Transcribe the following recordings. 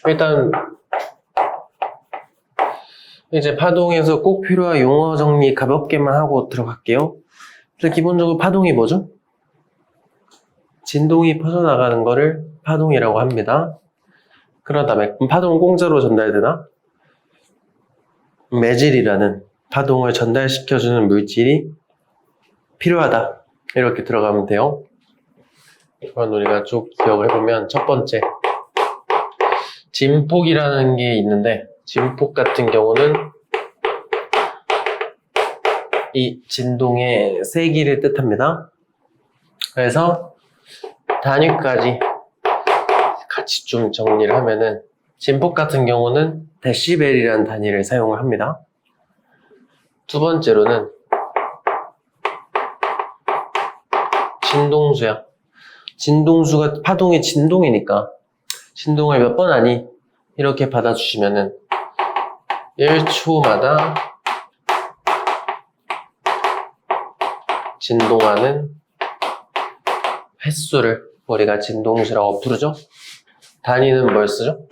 일단 이제 파동에서 꼭 필요한 용어 정리 가볍게만 하고 들어갈게요. 일단 기본적으로 파동이 뭐죠? 진동이 퍼져나가는 거를 파동이라고 합니다. 그런 다음에 파동은 공짜로 전달되나? 매질이라는 파동을 전달시켜주는 물질이 필요하다. 이렇게 들어가면 돼요. 그럼 우리가 쭉 기억을 해보면 첫 번째 진폭이라는 게 있는데 진폭 같은 경우는 이 진동의 세기를 뜻합니다. 그래서 단위까지 같이 좀 정리를 하면은 진폭 같은 경우는 데시벨이라는 단위를 사용을 합니다. 두 번째로는 진동수야. 진동수가 파동의 진동이니까 진동을 몇 번 하니 이렇게 받아주시면은 1초마다 진동하는 횟수를 우리가 진동수라고 부르죠. 단위는 뭘 쓰죠?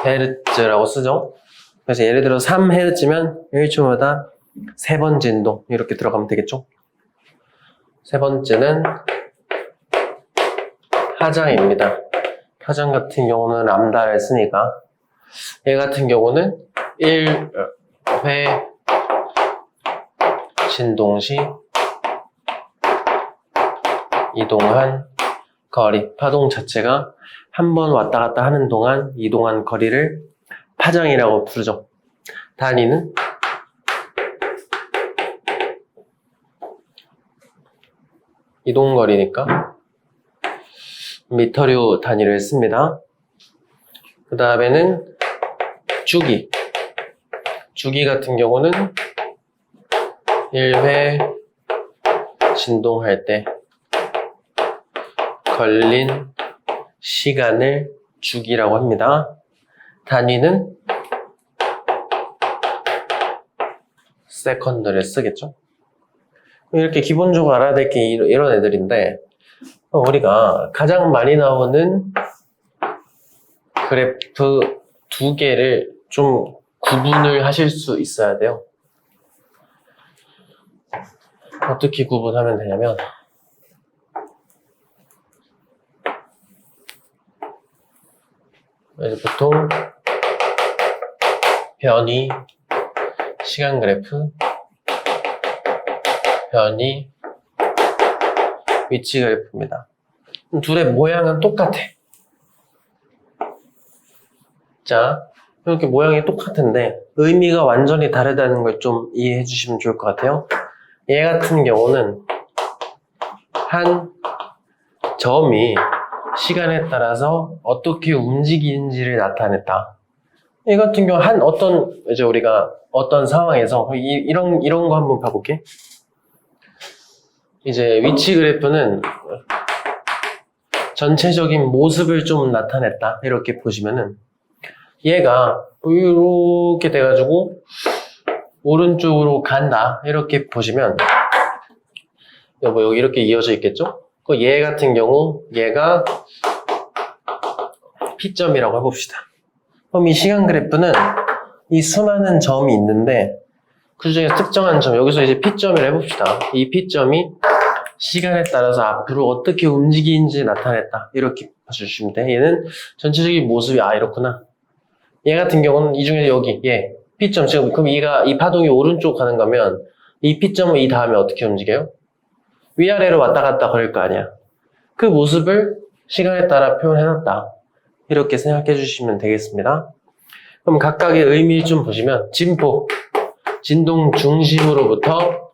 헤르츠라고 쓰죠. 그래서 예를 들어 3헤르츠면 1초마다 3번 진동 이렇게 들어가면 되겠죠. 세 번째는 하장입니다. 하장 같은 경우는 람다를 쓰니까 얘 같은 경우는 1회 진동 시 이동한 거리, 파동 자체가 한 번 왔다 갔다 하는 동안 이동한 거리를 파장이라고 부르죠. 단위는 이동거리니까 미터류 단위를 씁니다. 그 다음에는 주기. 주기 같은 경우는 1회 진동할 때 걸린 시간을 주기라고 합니다. 단위는 세컨드를 쓰겠죠. 이렇게 기본적으로 알아야 될 게 이런 애들인데 우리가 가장 많이 나오는 그래프 두 개를 좀 구분을 하실 수 있어야 돼요. 어떻게 구분하면 되냐면 이제 보통 변이 시간 그래프, 변이 위치 그래프입니다. 둘의 모양은 똑같아. 자, 이렇게 모양이 똑같은데 의미가 완전히 다르다는 걸 좀 이해해 주시면 좋을 것 같아요. 얘 같은 경우는 한 점이 시간에 따라서 어떻게 움직이는지를 나타냈다. 이 같은 경우 이제 우리가 어떤 상황에서 이런 거 한번 봐볼게. 이제 위치 그래프는 전체적인 모습을 좀 나타냈다. 이렇게 보시면은 얘가 이렇게 돼가지고 오른쪽으로 간다. 이렇게 보시면 여기 이렇게 이어져 있겠죠? 얘 같은 경우 얘가 P점이라고 해봅시다. 그럼 이 시간 그래프는 이 수많은 점이 있는데 그 중에 특정한 점, 여기서 이제 P점을 해봅시다. 이 P점이 시간에 따라서 앞으로 어떻게 움직이는지 나타냈다. 이렇게 봐주시면 돼. 얘는 전체적인 모습이 이렇구나. 얘 같은 경우는 이 중에 여기 얘 P점 지금 그럼 이 파동이 오른쪽 가는 거면 이 P점은 이 다음에 어떻게 움직여요? 위아래로 왔다 갔다 거릴 거 아니야. 그 모습을 시간에 따라 표현해놨다. 이렇게 생각해 주시면 되겠습니다. 그럼 각각의 의미 좀 보시면 진폭, 진동 중심으로부터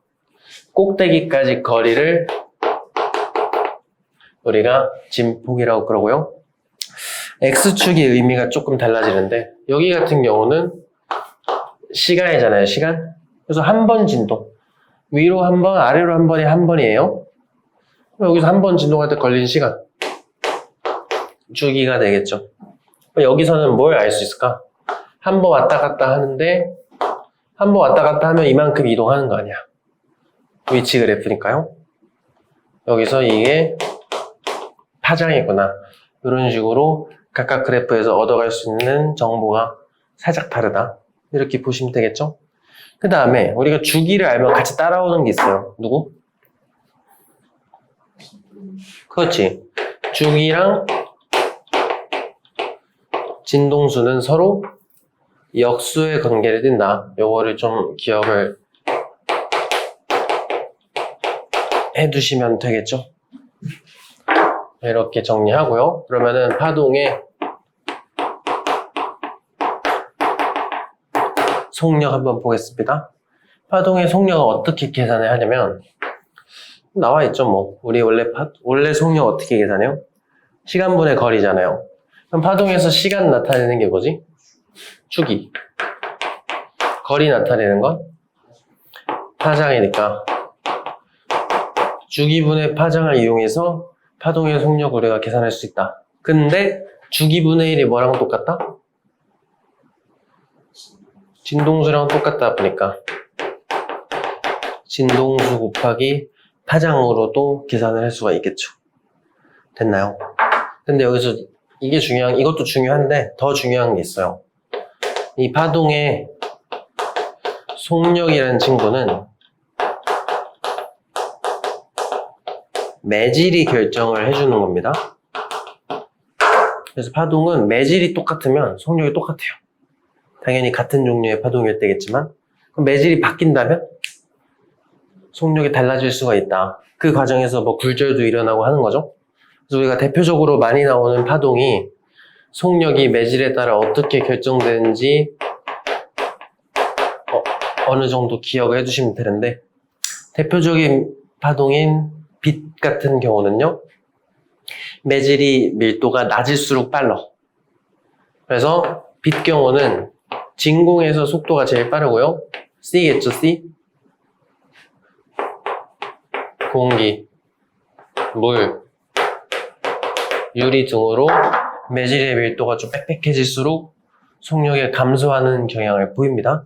꼭대기까지 거리를 우리가 진폭이라고 그러고요. X축의 의미가 조금 달라지는데 여기 같은 경우는 시간이잖아요. 시간. 그래서 한 번 진동. 위로 한 번, 아래로 한 번이 한 번이에요. 여기서 한 번 진동할 때 걸린 시간. 주기가 되겠죠. 여기서는 뭘 알 수 있을까? 한 번 왔다 갔다 하는데 한 번 왔다 갔다 하면 이만큼 이동하는 거 아니야. 위치 그래프니까요. 여기서 이게 파장이구나. 이런 식으로 각각 그래프에서 얻어갈 수 있는 정보가 살짝 다르다. 이렇게 보시면 되겠죠? 그 다음에 우리가 주기를 알면 같이 따라오는 게 있어요. 누구? 그렇지. 주기랑 진동수는 서로 역수의 관계를 띈다. 요거를 좀 기억을 해두시면 되겠죠? 이렇게 정리하고요. 그러면은 파동의 속력 한번 보겠습니다. 파동의 속력을 어떻게 계산을 하냐면 나와 있죠, 뭐. 우리 원래 속력 어떻게 계산해요? 시간분의 거리잖아요. 그럼 파동에서 시간 나타내는 게 뭐지? 주기. 거리 나타내는 건 파장이니까 주기분의 파장을 이용해서 파동의 속력을 우리가 계산할 수 있다. 근데 주기분의 1이 뭐랑 똑같다? 진동수랑 똑같다 보니까 진동수 곱하기 파장으로도 계산을 할 수가 있겠죠. 됐나요? 근데 여기서 이것도 중요한데 더 중요한 게 있어요. 이 파동의 속력이라는 친구는 매질이 결정을 해주는 겁니다. 그래서 파동은 매질이 똑같으면 속력이 똑같아요. 당연히 같은 종류의 파동일 때겠지만 그럼 매질이 바뀐다면 속력이 달라질 수가 있다. 그 과정에서 뭐 굴절도 일어나고 하는 거죠. 그래서 우리가 대표적으로 많이 나오는 파동이 속력이 매질에 따라 어떻게 결정되는지 어느 정도 기억을 해두시면 되는데 대표적인 파동인 빛 같은 경우는요. 매질이 밀도가 낮을수록 빨라. 그래서 빛 경우는 진공에서 속도가 제일 빠르고요. C겠죠, C? 공기, 물, 유리 등으로 매질의 밀도가 좀 빽빽해질수록 속력이 감소하는 경향을 보입니다.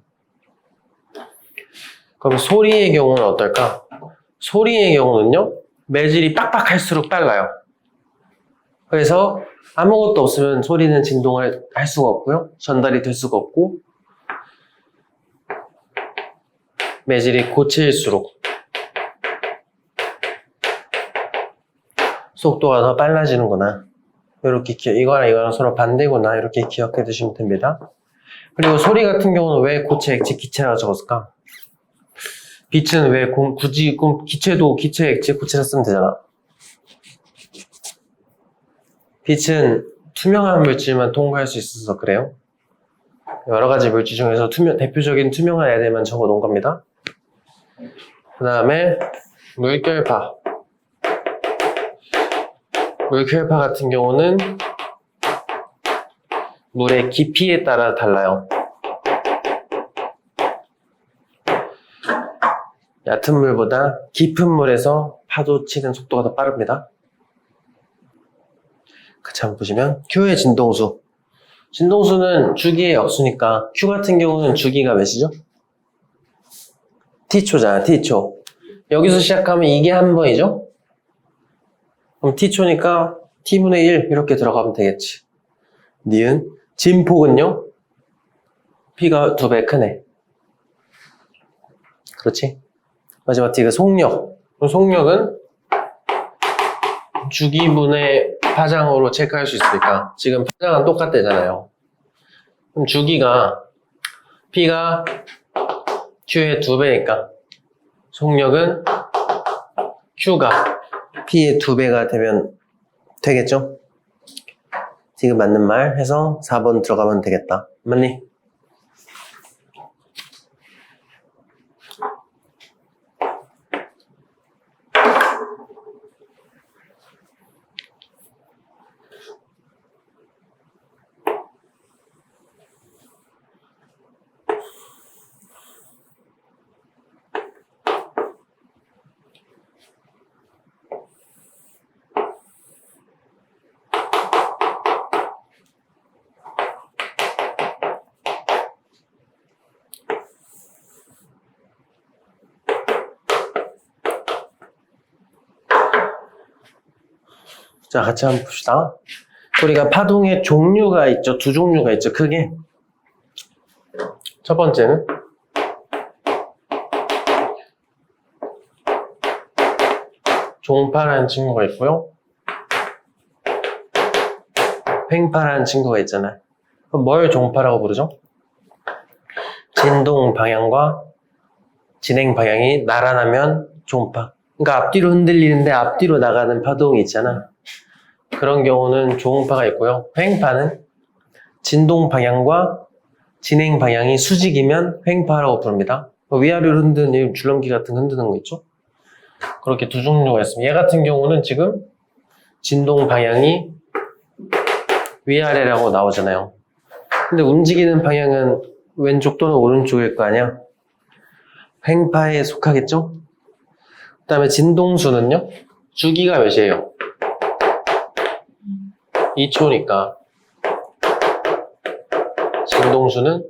그럼 소리의 경우는 어떨까? 소리의 경우는요, 매질이 빡빡할수록 빨라요. 그래서 아무것도 없으면 소리는 진동을 할 수가 없고요. 전달이 될 수가 없고, 매질이 고체일수록 속도가 더 빨라지는구나. 이렇게 이거랑 서로 반대구나. 이렇게 기억해 두시면 됩니다. 그리고 소리 같은 경우는 왜 고체, 액체, 기체라고 적었을까? 빛은 왜 굳이 기체도 기체, 액체, 고체라 쓰면 되잖아. 빛은 투명한 물질만 통과할 수 있어서 그래요. 여러 가지 물질 중에서 대표적인 투명한 애들만 적어 놓은 겁니다. 그 다음에 물결파. 물결파 같은 경우는 물의 깊이에 따라 달라요. 얕은 물보다 깊은 물에서 파도 치는 속도가 더 빠릅니다. 같이 한번 보시면 Q의 진동수. 진동수는 주기의 역수니까 Q 같은 경우는 주기가 몇이죠? T초잖아, T초. 여기서 시작하면 이게 한 번이죠? 그럼 T초니까 T분의 1 이렇게 들어가면 되겠지. 니은. 진폭은요? P가 2배 크네. 그렇지? 마지막 T가 속력. 그럼 속력은 주기분의 파장으로 체크할 수 있으니까 지금 파장은 똑같대잖아요. 그럼 주기가 P가 Q의 2배니까 속력은 Q가 P의 2배가 되면 되겠죠? 지금 맞는 말 해서 4번 들어가면 되겠다. 맞니? 자, 같이 한번 봅시다. 우리가 파동의 종류가 있죠. 두 종류가 있죠. 크게. 첫 번째는 종파라는 친구가 있고요. 횡파라는 친구가 있잖아요. 그럼 뭘 종파라고 부르죠? 진동 방향과 진행 방향이 나란하면 종파. 그러니까 앞뒤로 흔들리는데 앞뒤로 나가는 파동이 있잖아. 그런 경우는 종파가 있고요. 횡파는 진동 방향과 진행 방향이 수직이면 횡파라고 부릅니다. 위아래로 흔드는 줄넘기 같은 흔드는 거 있죠? 그렇게 두 종류가 있습니다. 얘 같은 경우는 지금 진동 방향이 위아래라고 나오잖아요. 근데 움직이는 방향은 왼쪽 또는 오른쪽일 거 아니야? 횡파에 속하겠죠? 그 다음에 진동수는요? 주기가 몇이에요? 2초니까 진동수는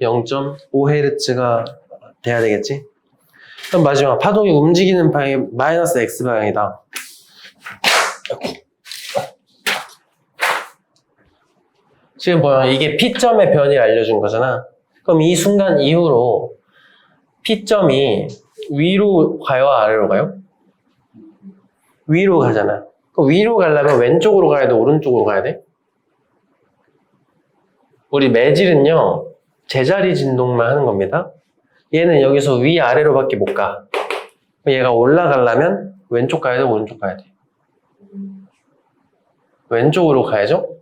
0.5Hz가 돼야 되겠지? 그럼 마지막 파동이 움직이는 방향이 마이너스 X 방향이다. 지금 보면 이게 P점의 변이를 알려준 거잖아. 그럼 이 순간 이후로 P점이 위로 가요? 아래로 가요? 위로 가잖아. 그럼 위로 가려면 왼쪽으로 가야 돼? 오른쪽으로 가야 돼? 우리 매질은요, 제자리 진동만 하는 겁니다. 얘는 여기서 위아래로밖에 못 가. 얘가 올라가려면 왼쪽 가야 돼? 오른쪽 가야 돼? 왼쪽으로 가야죠?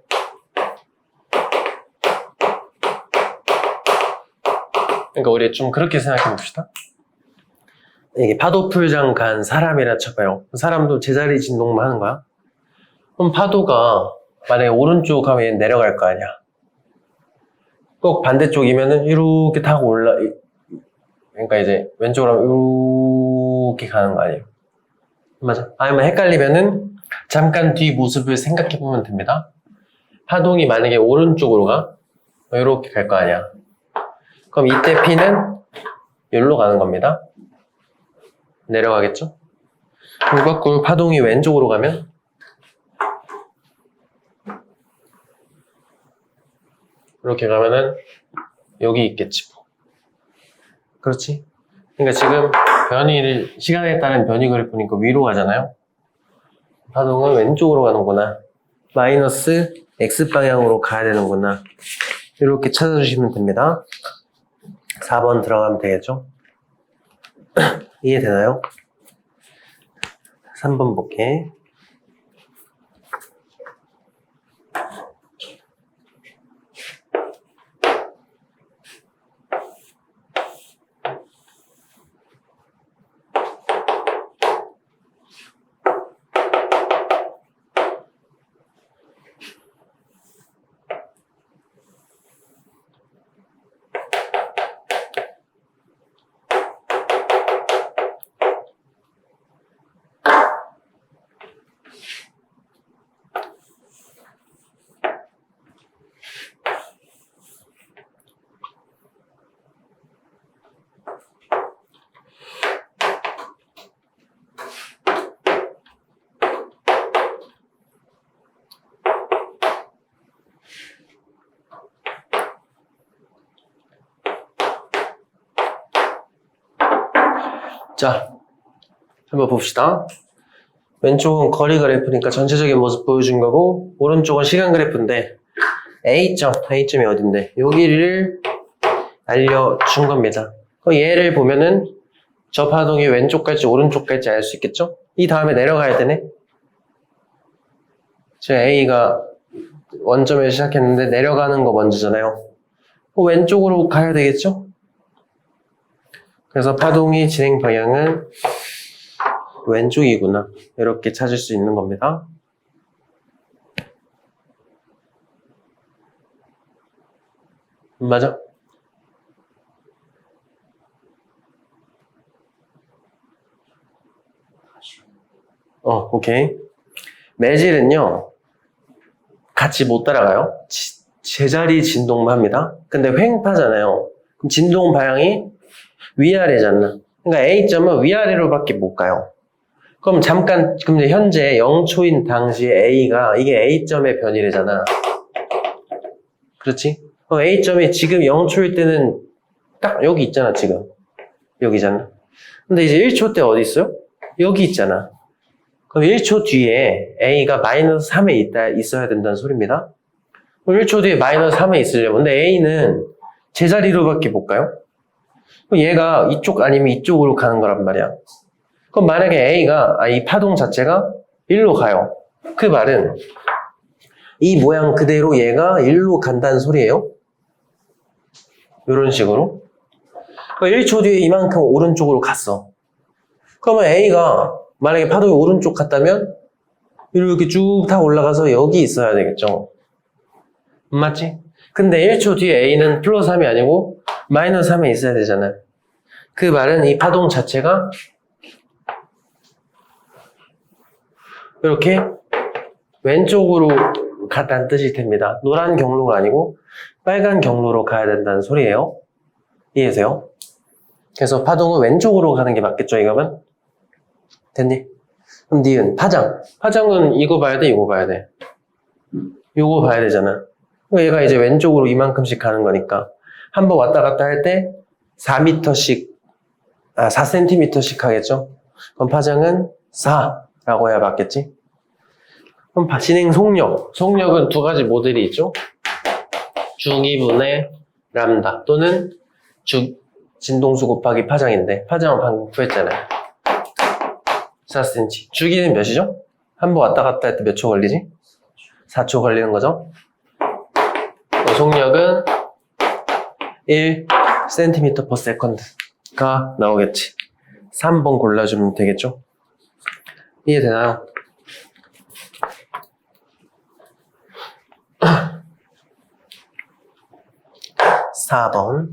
그러니까 우리 좀 그렇게 생각해 봅시다. 이게 파도풀장 간 사람이라 쳐봐요. 사람도 제자리 진동만 하는 거야. 그럼 파도가 만약에 오른쪽 가면 얘는 내려갈 거 아니야. 꼭 반대쪽이면은 이렇게 타고 그러니까 이제 왼쪽으로 하면 이렇게 가는 거 아니에요. 맞아. 아니면 헷갈리면은 잠깐 뒤 모습을 생각해 보면 됩니다. 파동이 만약에 오른쪽으로 가, 이렇게 갈 거 아니야. 그럼 이때 P는 여기로 가는 겁니다. 내려가겠죠? 그리고 거꾸로 파동이 왼쪽으로 가면 이렇게 가면은 여기 있겠지 뭐. 그렇지? 그러니까 지금 시간에 따른 변이 그래프니까 위로 가잖아요. 파동은 왼쪽으로 가는구나. 마이너스 X방향으로 가야 되는구나. 이렇게 찾아주시면 됩니다. 4번 들어가면 되겠죠? 이해되나요? 3번 볼게. 자, 한번 봅시다. 왼쪽은 거리 그래프니까 전체적인 모습 보여준 거고, 오른쪽은 시간 그래프인데 A점이 어딘데? 여기를 알려준 겁니다. 그럼 얘를 보면은 저 파동이 왼쪽 갈지 오른쪽 갈지 알 수 있겠죠? 이 다음에 내려가야 되네. 지금 A가 원점에서 시작했는데 내려가는 거 먼저잖아요. 왼쪽으로 가야 되겠죠? 그래서 파동이 진행 방향은 왼쪽이구나. 이렇게 찾을 수 있는 겁니다. 맞아? 오케이. 매질은요, 같이 못 따라가요. 제자리 진동만 합니다. 근데 횡파잖아요. 그럼 진동 방향이 위아래잖아. 그러니까 A점은 위아래로밖에 못 가요. 그럼 잠깐, 그럼 이제 현재 0초인 당시에 A가, 이게 A점의 변이래잖아. 그렇지? A점이 지금 0초일 때는 딱 여기 있잖아, 지금. 여기잖아. 근데 이제 1초 때 어디 있어요? 여기 있잖아. 그럼 1초 뒤에 A가 마이너스 3에 있어야 된다는 소리입니다. 그럼 1초 뒤에 마이너스 3에 있으려면, 근데 A는 제자리로밖에 못 가요? 그럼 얘가 이쪽 아니면 이쪽으로 가는 거란 말이야. 그럼 만약에 A가, 이 파동 자체가 1로 가요. 그 말은 이 모양 그대로 얘가 1로 간다는 소리예요. 이런 식으로. 그러니까 1초 뒤에 이만큼 오른쪽으로 갔어. 그러면 A가 만약에 파동이 오른쪽 갔다면 이렇게 쭉 다 올라가서 여기 있어야 되겠죠. 맞지? 근데 1초 뒤에 A는 플러스 3이 아니고 마이너스 3에 있어야 되잖아. 그 말은 이 파동 자체가 이렇게 왼쪽으로 갔다는 뜻일 텐니다. 노란 경로가 아니고 빨간 경로로 가야 된다는 소리예요. 이해되세요? 그래서 파동은 왼쪽으로 가는 게 맞겠죠, 이거면? 됐니? 그럼 니은, 파장. 파장은 이거 봐야 돼, 이거 봐야 돼. 이거 봐야 되잖아. 얘가 이제 왼쪽으로 이만큼씩 가는 거니까 한 번 왔다 갔다 할 때 4m씩, 4cm씩 하겠죠? 그럼 파장은 4라고 해야 맞겠지? 그럼 진행 속력. 속력은 두 가지 모델이 있죠? 중위분의 람다 또는 진동수 곱하기 파장인데 파장은 방금 구했잖아요. 4cm. 주기는 몇이죠? 한 번 왔다 갔다 할 때 몇 초 걸리지? 4초 걸리는 거죠? 속력은 1cm/s가 나오겠지. 3번 골라주면 되겠죠? 이해되나요? 4번.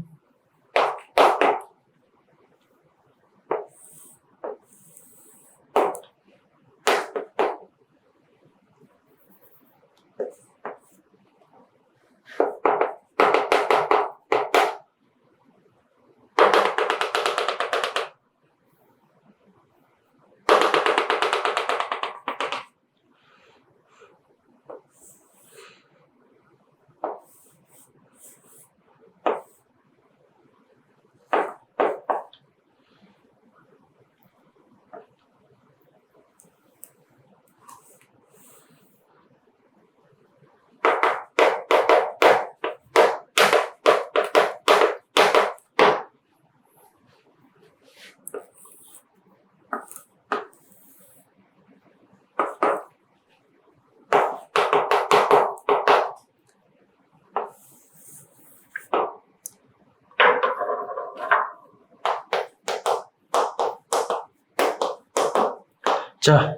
자,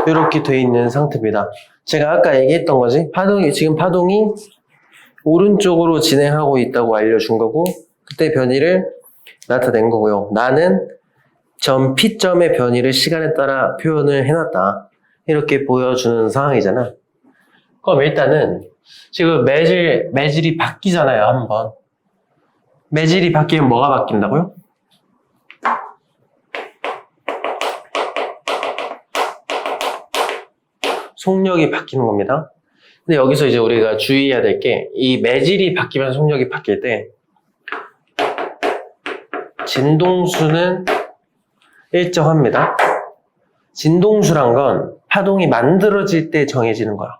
이렇게 돼 있는 상태입니다. 제가 아까 얘기했던 거지. 지금 파동이 오른쪽으로 진행하고 있다고 알려준 거고, 그때 변이를 나타낸 거고요. 나는 점 P점의 변이를 시간에 따라 표현을 해놨다. 이렇게 보여주는 상황이잖아. 그럼 일단은 지금 매질이 바뀌잖아요, 한번. 매질이 바뀌면 뭐가 바뀐다고요? 속력이 바뀌는 겁니다. 근데 여기서 이제 우리가 주의해야 될 게, 이 매질이 바뀌면 속력이 바뀔 때, 진동수는 일정합니다. 진동수란 건 파동이 만들어질 때 정해지는 거야.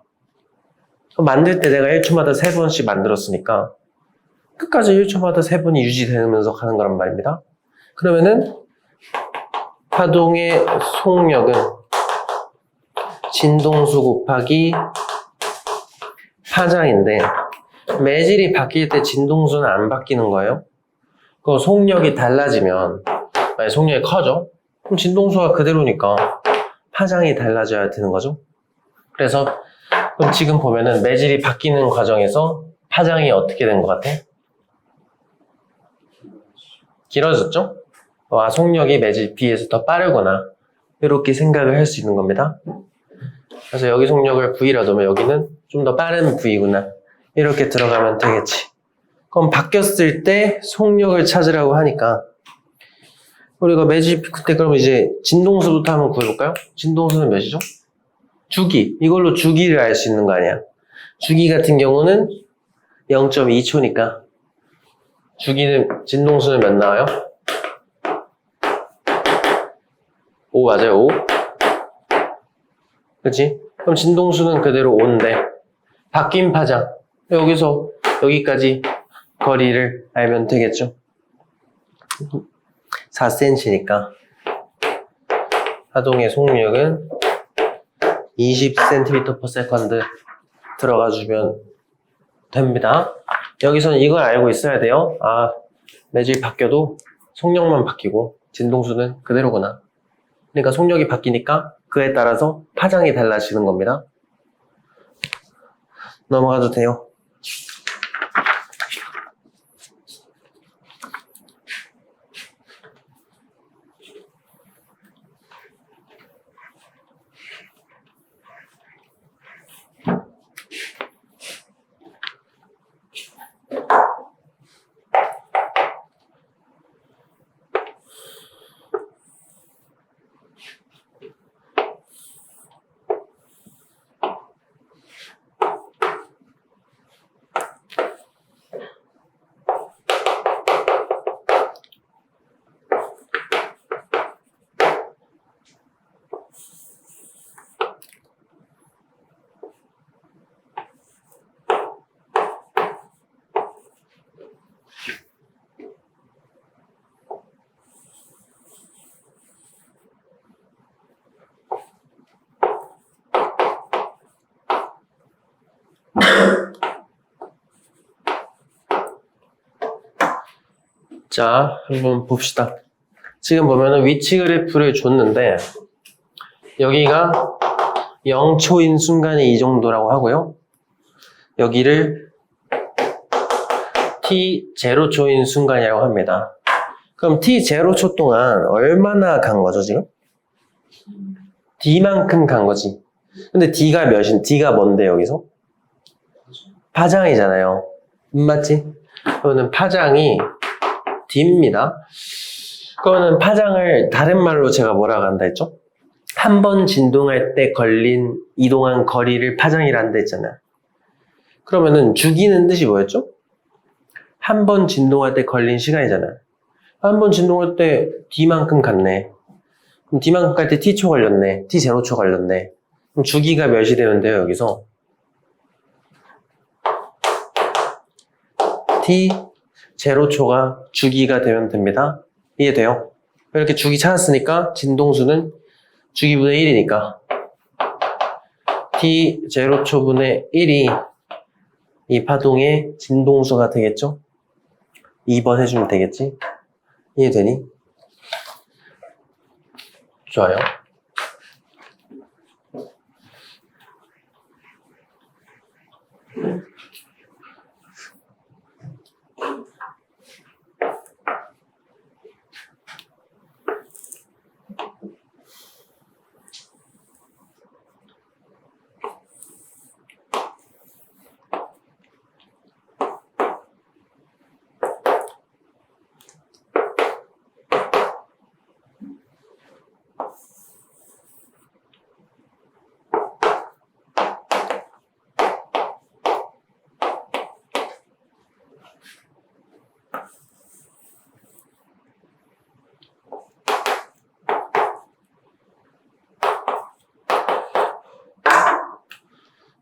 만들 때 내가 1초마다 3번씩 만들었으니까, 끝까지 1초마다 3번이 유지되면서 가는 거란 말입니다. 그러면은, 파동의 속력은 진동수 곱하기 파장인데 매질이 바뀔 때 진동수는 안 바뀌는 거예요. 그 속력이 달라지면 만약 속력이 커져? 그럼 진동수가 그대로니까 파장이 달라져야 되는 거죠. 그래서 그럼 지금 보면은 매질이 바뀌는 과정에서 파장이 어떻게 된 것 같아? 길어졌죠? 속력이 매질 B에서 더 빠르거나 이렇게 생각을 할 수 있는 겁니다. 그래서 여기 속력을 V라 놓으면 여기는 좀 더 빠른 V구나. 이렇게 들어가면 되겠지. 그럼 바뀌었을 때 속력을 찾으라고 하니까 우리가 매집 그때 그럼 이제 진동수부터 한번 구해볼까요? 진동수는 몇이죠? 주기. 이걸로 주기를 알 수 있는 거 아니야. 주기 같은 경우는 0.2초니까 주기는 진동수는 몇 나와요? 5 맞아요. 5. 그치? 그럼 진동수는 그대로 5인데 바뀐 파장 여기서 여기까지 거리를 알면 되겠죠. 4cm니까 파동의 속력은 20cm/s 들어가 주면 됩니다. 여기서는 이걸 알고 있어야 돼요. 아, 매질이 바뀌어도 속력만 바뀌고 진동수는 그대로구나. 그러니까 속력이 바뀌니까 그에 따라서 파장이 달라지는 겁니다. 넘어가도 돼요. 자, 한번 봅시다. 지금 보면은 위치 그래프를 줬는데 여기가 0초인 순간이 이 정도라고 하고요. 여기를 t0초인 순간이라고 합니다. 그럼 t0초 동안 얼마나 간 거죠, 지금? d만큼 간 거지. 근데 d가 몇인? d가 뭔데, 여기서? 파장이잖아요. 맞지? 그러면 파장이 d입니다. 그거는 파장을 다른 말로 제가 뭐라고 한다 했죠? 한 번 진동할 때 이동한 거리를 파장이란다 했잖아요. 그러면은 주기는 뜻이 뭐였죠? 한 번 진동할 때 걸린 시간이잖아요. 한 번 진동할 때 d만큼 갔네. 그럼 d만큼 갈 때 t초 걸렸네. t0초 걸렸네. 그럼 주기가 몇이 되면 돼요, 여기서? t0초가 주기가 되면 됩니다. 이해돼요? 이렇게 주기 찾았으니까 진동수는 주기분의 1이니까 t0초분의 1이 이 파동의 진동수가 되겠죠? 2번 해주면 되겠지? 이해되니? 좋아요.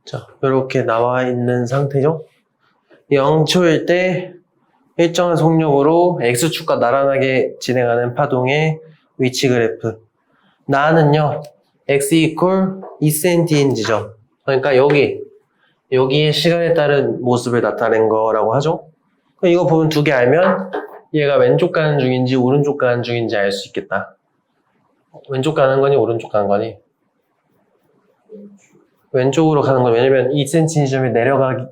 자, 이렇게 나와 있는 상태죠? 0초일 때 일정한 속력으로 X축과 나란하게 진행하는 파동의 위치 그래프. 나는요, X equal 2cm인 지점. 그러니까 여기에 시간에 따른 모습을 나타낸 거라고 하죠? 이거 보면 두 개 알면 얘가 왼쪽 가는 중인지 오른쪽 가는 중인지 알 수 있겠다. 왼쪽 가는 거니 오른쪽 가는 거니? 왼쪽으로 가는 건 왜냐면 2cm 지점이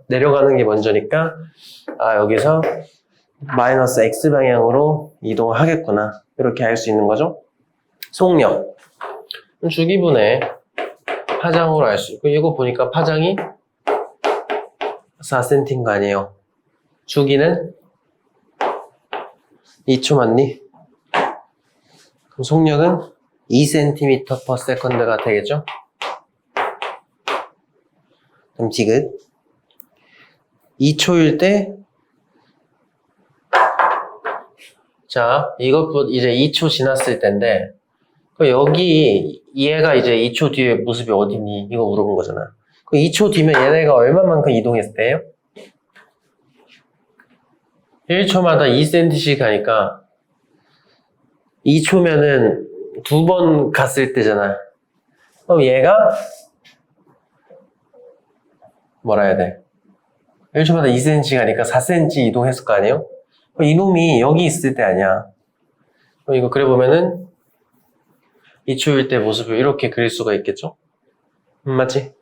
내려가는 게 먼저니까 여기서 마이너스 x 방향으로 이동을 하겠구나 이렇게 알 수 있는 거죠. 속력 주기분의 파장으로 알 수 있고 이거 보니까 파장이 4cm인 거 아니에요. 주기는 2초 맞니? 그럼 속력은 2cm/s가 되겠죠? 그럼 지금 2초일 때, 자, 이것부터 이제 2초 지났을 텐데, 그럼 여기 얘가 이제 2초 뒤에 모습이 어디니? 이거 물어본 거잖아. 그럼 2초 뒤면 얘네가 얼마만큼 이동했을 때요? 1초마다 2cm씩 가니까 2초면은 2번 갔을 때잖아. 그럼 얘가 뭐라 해야 돼? 1초마다 2cm 가니까 4cm 이동했을 거 아니에요? 그럼 이놈이 여기 있을 때 아니야. 그럼 이거 그려보면은 2초일 때 모습을 이렇게 그릴 수가 있겠죠? 맞지?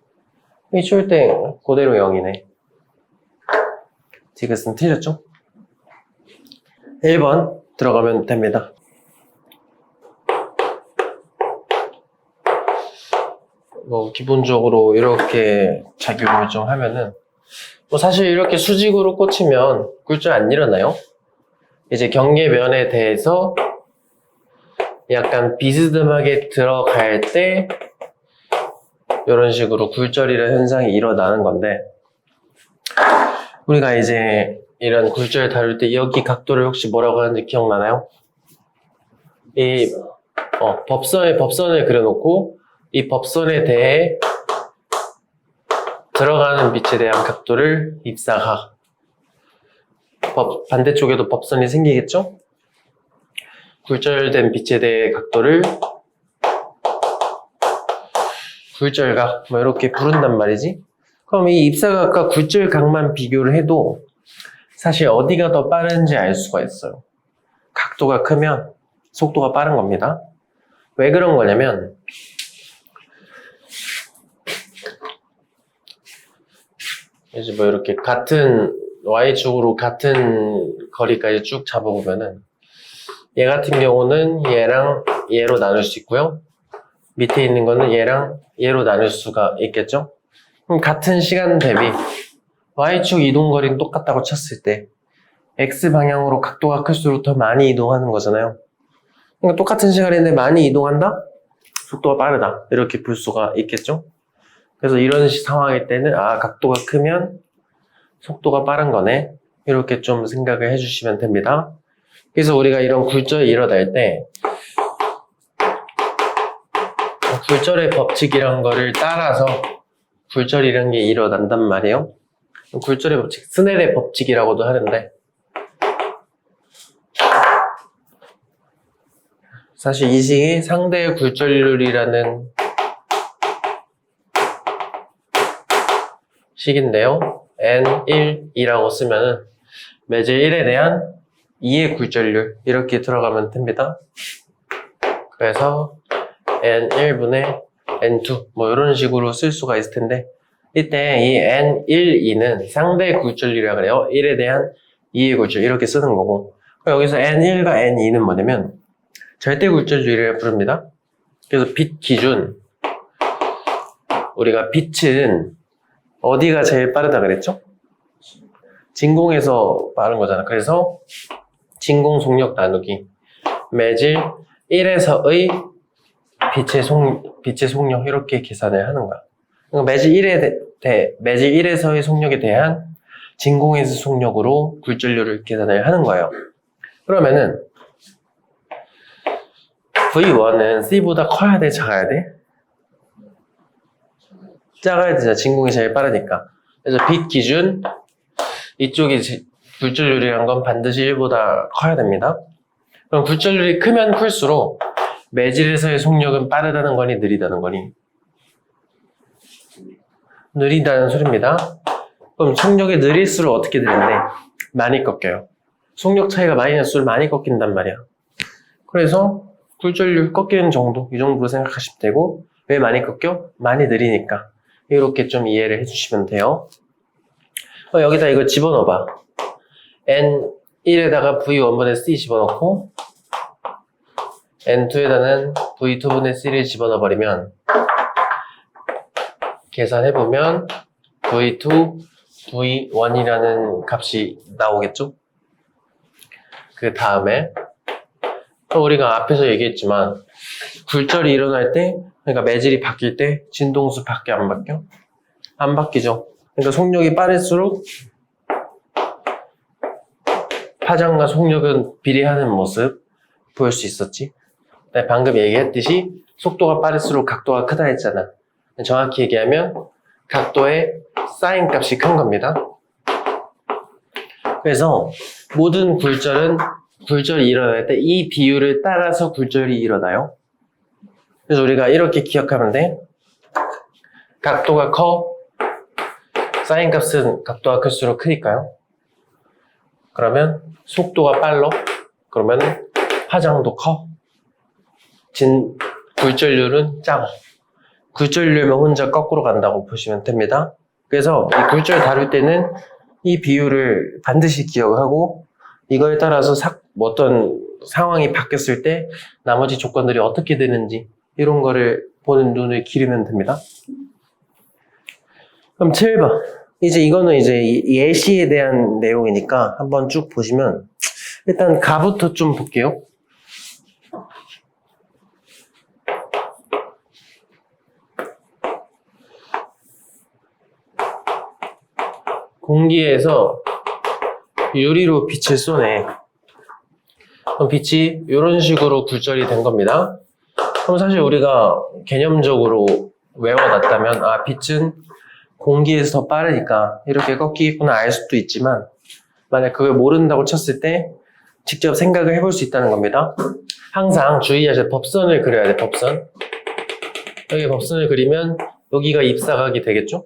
2초일 때 그대로 0이네. 디귿은 틀렸죠? 1번 들어가면 됩니다. 뭐 기본적으로 이렇게 작용을 좀 하면은 뭐 사실 이렇게 수직으로 꽂히면 굴절 안 일어나요. 이제 경계면에 대해서 약간 비스듬하게 들어갈 때 이런 식으로 굴절이라는 현상이 일어나는 건데, 우리가 이제 이런 굴절 다룰 때 여기 각도를 혹시 뭐라고 하는지 기억나나요? 이 법선을 그려놓고 이 법선에 대해 들어가는 빛에 대한 각도를 입사각. 반대쪽에도 법선이 생기겠죠? 굴절된 빛에 대해 각도를 굴절각, 뭐 이렇게 부른단 말이지. 그럼 이 입사각과 굴절각만 비교를 해도 사실 어디가 더 빠른지 알 수가 있어요. 각도가 크면 속도가 빠른 겁니다. 왜 그런 거냐면 이제 뭐 이렇게 같은 Y축으로 같은 거리까지 쭉 잡아보면은 얘 같은 경우는 얘랑 얘로 나눌 수 있고요. 밑에 있는 거는 얘랑 얘로 나눌 수가 있겠죠? 그럼 같은 시간 대비 Y축 이동거리는 똑같다고 쳤을 때 X방향으로 각도가 클수록 더 많이 이동하는 거잖아요. 그러니까 똑같은 시간인데 많이 이동한다? 속도가 빠르다. 이렇게 볼 수가 있겠죠? 그래서 이런 상황일 때는 각도가 크면 속도가 빠른 거네. 이렇게 좀 생각을 해주시면 됩니다. 그래서 우리가 이런 굴절이 일어날 때 굴절의 법칙이란 거를 따라서 굴절이라는 게 일어난단 말이에요. 굴절의 법칙, 스넬의 법칙이라고도 하는데 사실 이 식이 상대의 굴절률이라는 식인데요. N1이라고 쓰면은 매질 1에 대한 2의 굴절률 이렇게 들어가면 됩니다. 그래서 N1분의 N2 뭐 이런 식으로 쓸 수가 있을 텐데 이때 이 N1, 2는 상대의 굴절률이라고 그래요. 1에 대한 2의 굴절 이렇게 쓰는 거고 여기서 N1과 N2는 뭐냐면 절대 굴절률이라고 부릅니다. 그래서 빛 기준 우리가 빛은 어디가 제일 빠르다 그랬죠? 진공에서 빠른 거잖아. 그래서 진공 속력 나누기 매질 1에서의 빛의 속력 이렇게 계산을 하는 거야. 그러니까 매질 1에서의 속력에 대한 진공에서 속력으로 굴절률을 계산을 하는 거예요. 그러면은 V1은 C보다 커야 돼? 작아야 돼? 작아야 되잖아. 진공이 제일 빠르니까. 그래서 빛 기준 이쪽이 굴절률이란 건 반드시 1보다 커야 됩니다. 그럼 굴절률이 크면 클수록 매질에서의 속력은 빠르다는 거니 느리다는 거니? 느리다는 소리입니다. 그럼 속력이 느릴수록 어떻게 되는데? 많이 꺾여요. 속력 차이가 많이 날수록 많이 꺾인단 말이야. 그래서 굴절률 꺾이는 정도, 이 정도로 생각하시면 되고 왜 많이 꺾여? 많이 느리니까. 이렇게 좀 이해를 해주시면 돼요. 여기다 이거 집어넣어봐. N1에다가 V1분의 C 집어넣고 N2에다는 V2분의 C를 집어넣어버리면 계산해보면 V2, V1이라는 값이 나오겠죠? 그 다음에 우리가 앞에서 얘기했지만 굴절이 일어날 때, 그러니까 매질이 바뀔 때 진동수 바뀌어 안 바뀌어? 안 바뀌죠. 그러니까 속력이 빠를수록 파장과 속력은 비례하는 모습 보일 수 있었지. 방금 얘기했듯이 속도가 빠를수록 각도가 크다 했잖아. 정확히 얘기하면 각도의 사인 값이 큰 겁니다. 그래서 모든 굴절이 일어날 때 이 비율을 따라서 굴절이 일어나요. 그래서 우리가 이렇게 기억하면 돼. 각도가 커. 사인 값은 각도가 클수록 크니까요. 그러면 속도가 빨라. 그러면 파장도 커. 굴절률은 작아. 굴절률면 혼자 거꾸로 간다고 보시면 됩니다. 그래서 이 굴절 다룰 때는 이 비율을 반드시 기억하고 이거에 따라서 어떤 상황이 바뀌었을 때 나머지 조건들이 어떻게 되는지 이런 거를 보는 눈을 기르면 됩니다. 그럼 7번. 이제 이거는 이제 예시에 대한 내용이니까 한번 쭉 보시면 일단 가부터 좀 볼게요. 공기에서 유리로 빛을 쏘네. 그럼 빛이 이런 식으로 굴절이 된 겁니다. 그럼 사실 우리가 개념적으로 외워놨다면 빛은 공기에서 더 빠르니까 이렇게 꺾이겠구나 알 수도 있지만 만약 그걸 모른다고 쳤을 때 직접 생각을 해볼 수 있다는 겁니다. 항상 주의하셔야 법선을 그려야 돼. 법선. 여기 법선을 그리면 여기가 입사각이 되겠죠?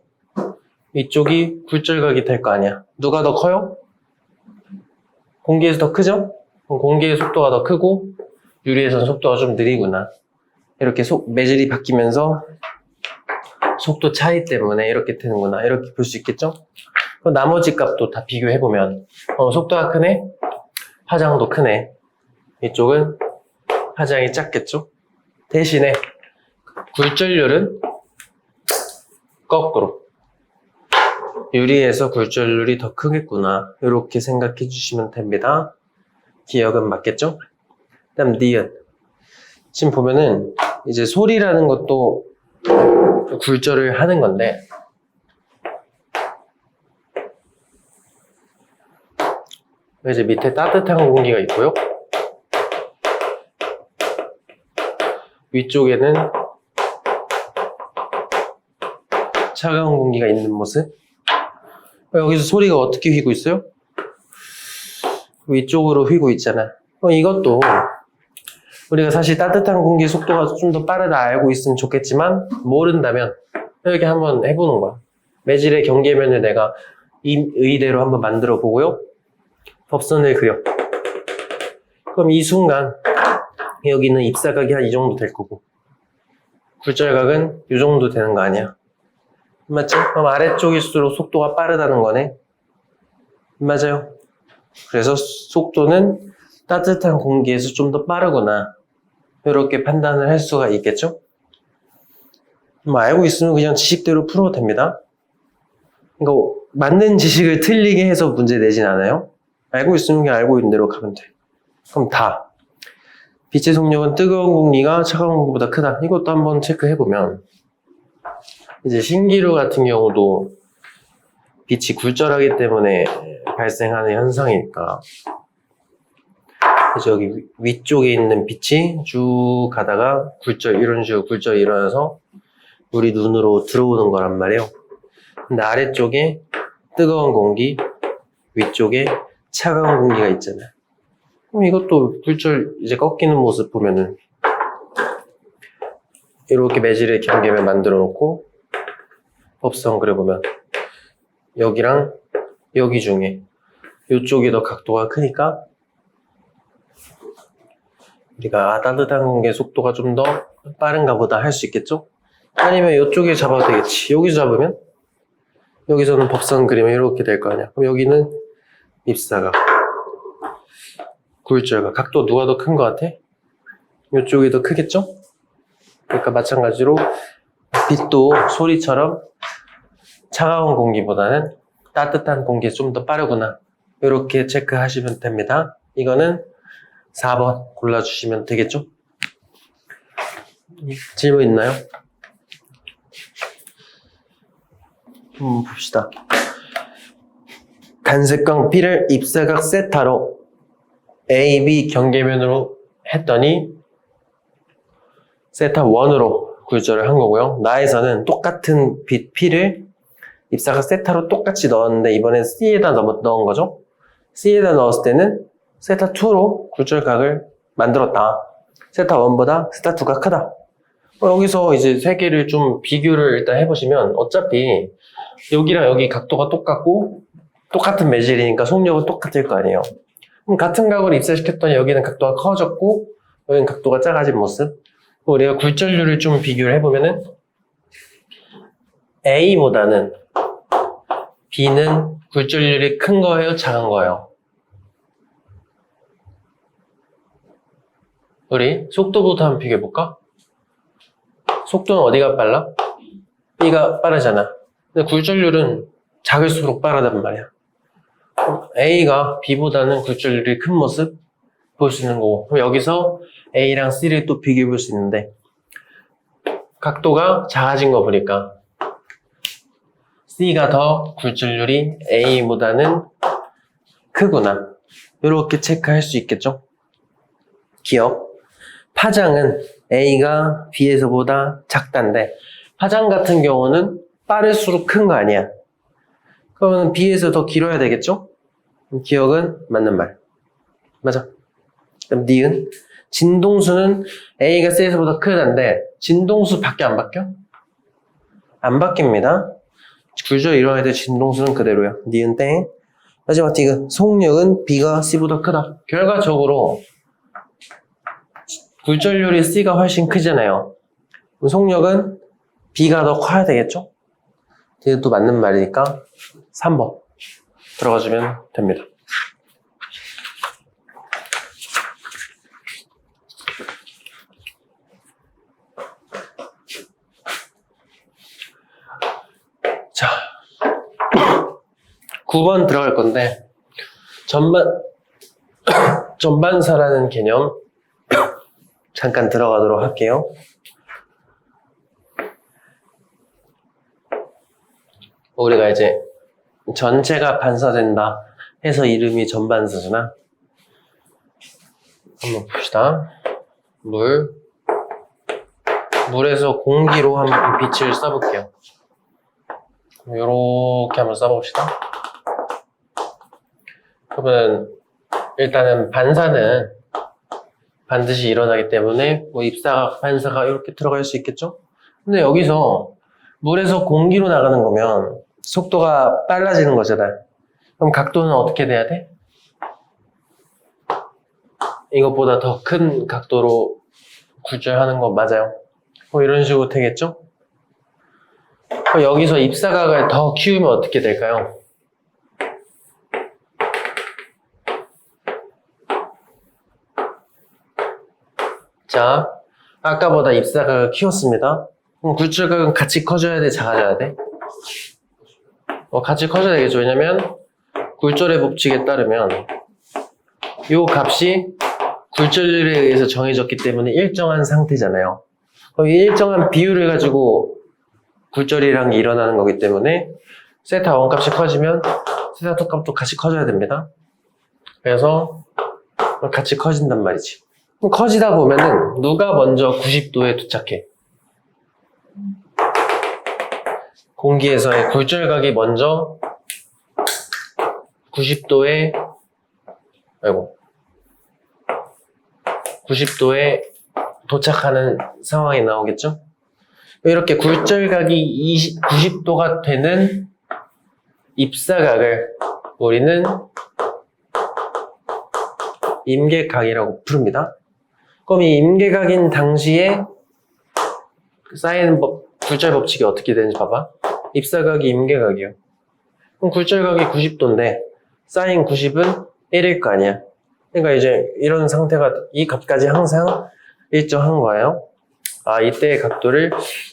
이쪽이 굴절각이 될 거 아니야. 누가 더 커요? 공기에서 더 크죠? 그럼 공기의 속도가 더 크고 유리에서는 속도가 좀 느리구나. 이렇게 매질이 바뀌면서 속도 차이 때문에 이렇게 되는구나. 이렇게 볼 수 있겠죠? 그럼 나머지 값도 다 비교해보면 속도가 크네? 파장도 크네. 이쪽은 파장이 작겠죠? 대신에 굴절률은 거꾸로. 유리에서 굴절률이 더 크겠구나. 이렇게 생각해 주시면 됩니다. 기억은 맞겠죠? 그 다음 니은. 지금 보면은 이제 소리라는 것도 굴절을 하는 건데 이제 밑에 따뜻한 공기가 있고요. 위쪽에는 차가운 공기가 있는 모습. 여기서 소리가 어떻게 휘고 있어요? 위쪽으로 휘고 있잖아. 이것도 우리가 사실 따뜻한 공기의 속도가 좀 더 빠르다 알고 있으면 좋겠지만 모른다면 이렇게 한번 해보는 거야. 매질의 경계면을 내가 의대로 한번 만들어 보고요. 법선을 그려. 그럼 이 순간 여기는 입사각이 한 이 정도 될 거고 굴절각은 이 정도 되는 거 아니야. 맞지? 그럼 아래쪽일수록 속도가 빠르다는 거네. 맞아요. 그래서 속도는 따뜻한 공기에서 좀 더 빠르구나. 이렇게 판단을 할 수가 있겠죠? 알고 있으면 그냥 지식대로 풀어도 됩니다. 그러니까 맞는 지식을 틀리게 해서 문제 내진 않아요. 알고 있으면 그냥 알고 있는 대로 가면 돼. 그럼 다. 빛의 속력은 뜨거운 공기가 차가운 공기보다 크다. 이것도 한번 체크해보면 이제 신기루 같은 경우도 빛이 굴절하기 때문에 발생하는 현상이니까 그래서 여기 위쪽에 있는 빛이 쭉 가다가 이런 식으로 굴절이 일어나서 우리 눈으로 들어오는 거란 말이에요. 근데 아래쪽에 뜨거운 공기, 위쪽에 차가운 공기가 있잖아요. 그럼 이것도 굴절 이제 꺾이는 모습 보면은 이렇게 매질의 경계면 만들어 놓고 법선 그려보면 여기랑 여기 중에 이쪽이 더 각도가 크니까 우리가 따뜻한 공기의 속도가 좀 더 빠른가 보다 할 수 있겠죠? 아니면 이쪽에 잡아도 되겠지. 여기서 잡으면 여기서는 법선 그리면 이렇게 될 거 아니야. 그럼 여기는 입사각, 굴절각. 각도 누가 더 큰 것 같아? 이쪽이 더 크겠죠? 그러니까 마찬가지로 빛도 소리처럼 차가운 공기보다는 따뜻한 공기에 좀 더 빠르구나. 이렇게 체크하시면 됩니다. 이거는 4번 골라주시면 되겠죠? 질문 있나요? 봅시다. 간색광 P를 입사각 세타로 A, B 경계면으로 했더니 세타 1으로 굴절을 한 거고요. 나에서는 똑같은 빛 P를 입사각 세타로 똑같이 넣었는데 이번엔 C에다 넣은 거죠. C에다 넣었을 때는 세타 2로 굴절각을 만들었다. 세타 1보다 세타 2가 크다. 여기서 이제 세 개를 좀 비교를 일단 해보시면 어차피 여기랑 여기 각도가 똑같고 똑같은 매질이니까 속력은 똑같을 거 아니에요. 그럼 같은 각을 입사시켰더니 여기는 각도가 커졌고 여기는 각도가 작아진 모습. 그리고 우리가 굴절률을 좀 비교를 해보면은 A보다는 B는 굴절률이 큰 거예요? 작은 거예요? 우리 속도부터 한번 비교해볼까? 속도는 어디가 빨라? B가 빠르잖아. 근데 굴절률은 작을수록 빠르단 말이야. A가 B보다는 굴절률이 큰 모습 볼 수 있는 거고, 그럼 여기서 A랑 C를 또 비교해 볼 수 있는데 각도가 작아진 거 보니까 C가 더 굴절률이 A보다는 크구나. 이렇게 체크할 수 있겠죠? 기억. 파장은 A가 B에서보다 작단데 파장 같은 경우는 빠를수록 큰 거 아니야. 그러면 B에서 더 길어야 되겠죠? 기억은 맞는 말. 맞아. 그럼 니은. 진동수는 A가 C에서보다 크단데 진동수 밖에 안 바뀌어? 안 바뀝니다. 굴절 일어날 때 진동수는 그대로야. 니은 땡. 마지막 디귿. 속력은 B가 C보다 크다. 결과적으로 굴절률이 C가 훨씬 크잖아요. 그럼 속력은 B가 더 커야 되겠죠? 이것도 맞는 말이니까 3번 들어가주면 됩니다. 자, 9번 들어갈 건데 전반사라는 개념 잠깐 들어가도록 할게요. 우리가 이제 전체가 반사된다 해서 이름이 전반사잖아. 한번 봅시다. 물에서 공기로 한번 빛을 쏴볼게요. 요렇게 한번 쏴봅시다. 그러면 일단은 반사는 반드시 일어나기 때문에 뭐 입사각, 반사가 이렇게 들어갈 수 있겠죠? 근데 여기서 물에서 공기로 나가는 거면 속도가 빨라지는 거잖아. 그럼 각도는 어떻게 돼야 돼? 이것보다 더 큰 각도로 굴절하는 거 맞아요. 이런 식으로 되겠죠? 여기서 입사각을 더 키우면 어떻게 될까요? 자, 아까보다 입사각을 키웠습니다. 그럼 굴절각은 같이 커져야 돼, 작아져야 돼? 같이 커져야 되겠죠. 왜냐면 굴절의 법칙에 따르면 이 값이 굴절률에 의해서 정해졌기 때문에 일정한 상태잖아요. 그럼 이 일정한 비율을 가지고 굴절이란 게 일어나는 거기 때문에 세타 1 값이 커지면 세타 2 값도 같이 커져야 됩니다. 그래서 같이 커진단 말이지. 커지다 보면은 누가 먼저 90도에 도착해? 공기에서의 굴절각이 먼저 90도에 90도에 도착하는 상황이 나오겠죠? 이렇게 굴절각이 90도가 되는 입사각을 우리는 임계각이라고 부릅니다. 그럼 이 임계각인 당시에 쌓이는 굴절 법칙이 어떻게 되는지 봐봐. 입사각이 임계각이요. 그럼 굴절각이 90도인데 사인 90은 1일 거 아니야. 그러니까 이제 이런 상태가 이 값까지 항상 일정한 거예요. 아, 이때의 각도를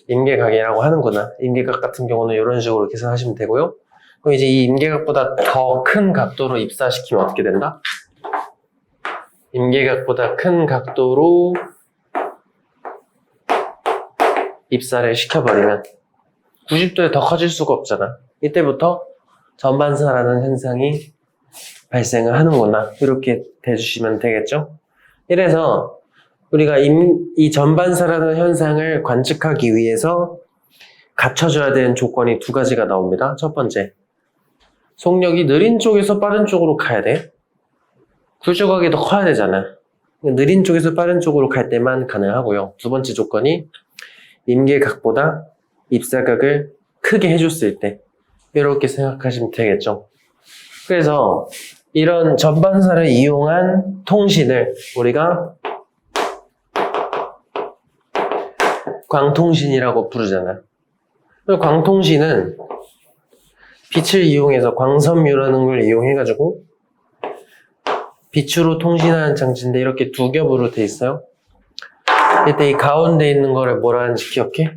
임계각이라고 하는구나. 임계각 같은 경우는 이런 식으로 계산하시면 되고요. 그럼 이제 이 임계각보다 더 큰 각도로 입사시키면 어떻게 된다? 임계각보다 큰 각도로 입사를 시켜버리면 90도에 더 커질 수가 없잖아. 이때부터 전반사라는 현상이 발생을 하는구나. 이렇게 대주시면 되겠죠? 이래서 우리가 이 전반사라는 현상을 관측하기 위해서 갖춰줘야 되는 조건이 두 가지가 나옵니다. 첫 번째, 속력이 느린 쪽에서 빠른 쪽으로 가야 돼. 굴절각이 더 커야 되잖아. 느린 쪽에서 빠른 쪽으로 갈 때만 가능하고요. 두 번째 조건이 임계각보다 입사각을 크게 해줬을 때, 이렇게 생각하시면 되겠죠. 그래서 이런 전반사를 이용한 통신을 우리가 광통신이라고 부르잖아. 광통신은 빛을 이용해서 광섬유라는 걸 이용해가지고 빛으로 통신하는 장치인데 이렇게 두 겹으로 돼 있어요. 이때 이 가운데 있는 거를 뭐라 하는지 기억해?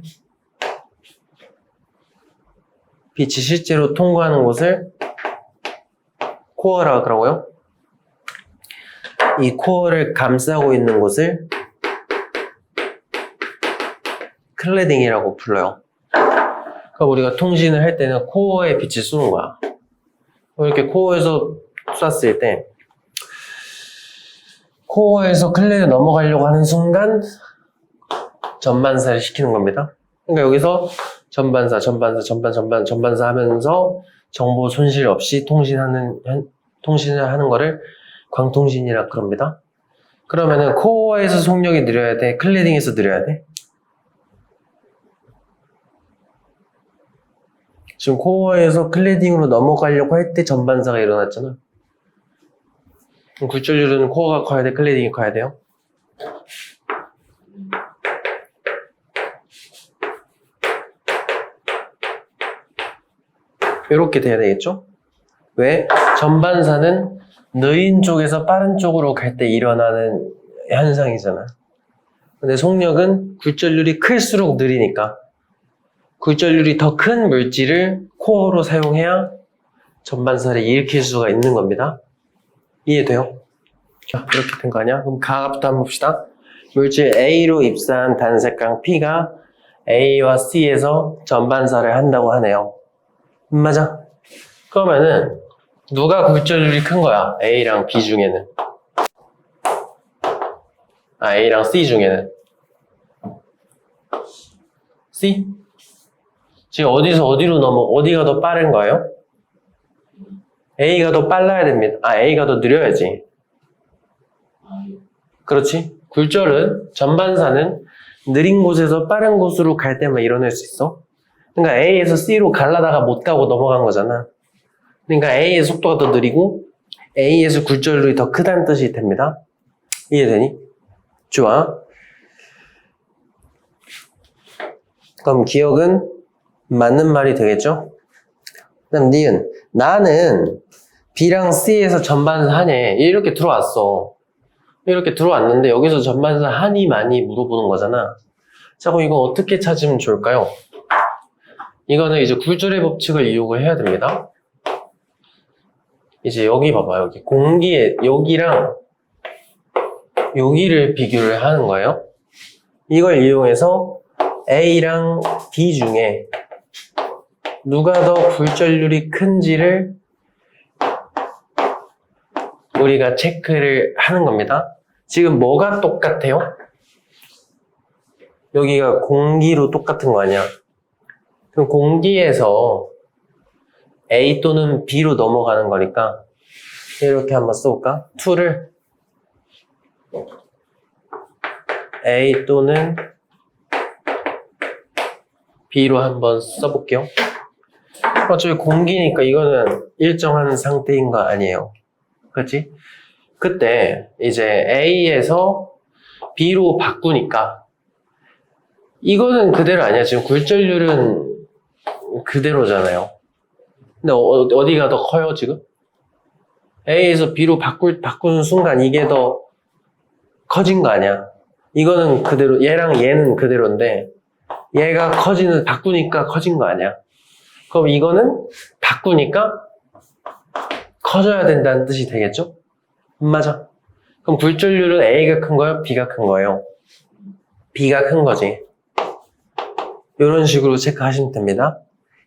빛이 실제로 통과하는 곳을 코어라고 하고요. 이 코어를 감싸고 있는 곳을 클래딩이라고 불러요. 그럼 우리가 통신을 할 때는 코어에 빛을 쏘는 거야. 이렇게 코어에서 쐈을 때 코어에서 클래딩을 넘어가려고 하는 순간 전반사를 시키는 겁니다. 그러니까 여기서 전반사 하면서 정보 손실 없이 통신을 하는 거를 광통신이라 그럽니다. 그러면은 코어에서 속력이 느려야 돼? 클래딩에서 느려야 돼? 지금 코어에서 클래딩으로 넘어가려고 할 때 전반사가 일어났잖아. 그럼 굴절률은 코어가 커야 돼? 클래딩이 커야 돼요? 이렇게 돼야 되겠죠? 왜? 전반사는 느린 쪽에서 빠른 쪽으로 갈 때 일어나는 현상이잖아. 근데 속력은 굴절률이 클수록 느리니까 굴절률이 더 큰 물질을 코어로 사용해야 전반사를 일으킬 수가 있는 겁니다. 이해돼요? 자, 이렇게 된 거 아니야? 그럼 가부터 한번 봅시다. 물질 A로 입사한 단색강 P가 A와 C에서 전반사를 한다고 하네요. 맞아? 그러면은 누가 굴절률이 큰 거야? A랑 B 중에는. A랑 C 중에는. C? 지금 어디서 어디로 어디가 더 빠른 거예요? A가 더 빨라야 됩니다. A가 더 느려야지. 그렇지? 굴절은, 전반사는 느린 곳에서 빠른 곳으로 갈 때만 일어날 수 있어. 그러니까 A에서 C로 갈라다가 못 가고 넘어간 거잖아. 그러니까 A의 속도가 더 느리고 A에서 굴절률이 더 크다는 뜻이 됩니다. 이해되니? 좋아. 그럼 기억은 맞는 말이 되겠죠? 그 다음 니은. 나는 B랑 C에서 전반사 하니 이렇게 들어왔어. 이렇게 들어왔는데 여기서 전반사 하니 많이 물어보는 거잖아. 자, 그럼 이거 어떻게 찾으면 좋을까요? 이거는 이제 굴절의 법칙을 이용을 해야 됩니다. 이제 여기 봐봐. 여기 공기에 여기랑 여기를 비교를 하는 거예요. 이걸 이용해서 A랑 B 중에 누가 더 굴절률이 큰지를 우리가 체크를 하는 겁니다. 지금 뭐가 똑같아요? 여기가 공기로 똑같은 거 아니야? 그럼 공기에서 A 또는 B로 넘어가는 거니까 이렇게 한번 써볼까? 2를 A 또는 B로 한번 써볼게요. 어차피 공기니까 이거는 일정한 상태인 거 아니에요. 그렇지? 그때 이제 A에서 B로 바꾸니까 이거는 그대로 아니야. 지금 굴절률은 그대로잖아요. 근데 어디가 더 커요 지금? A에서 B로 바꾸는 순간 이게 더 커진 거 아니야. 이거는 그대로, 얘랑 얘는 그대로인데 얘가 바꾸니까 커진 거 아니야. 그럼 이거는 바꾸니까 커져야 된다는 뜻이 되겠죠? 맞아. 그럼 굴절률은 A가 큰 거예요? B가 큰 거예요? B가 큰 거지. 이런 식으로 체크하시면 됩니다.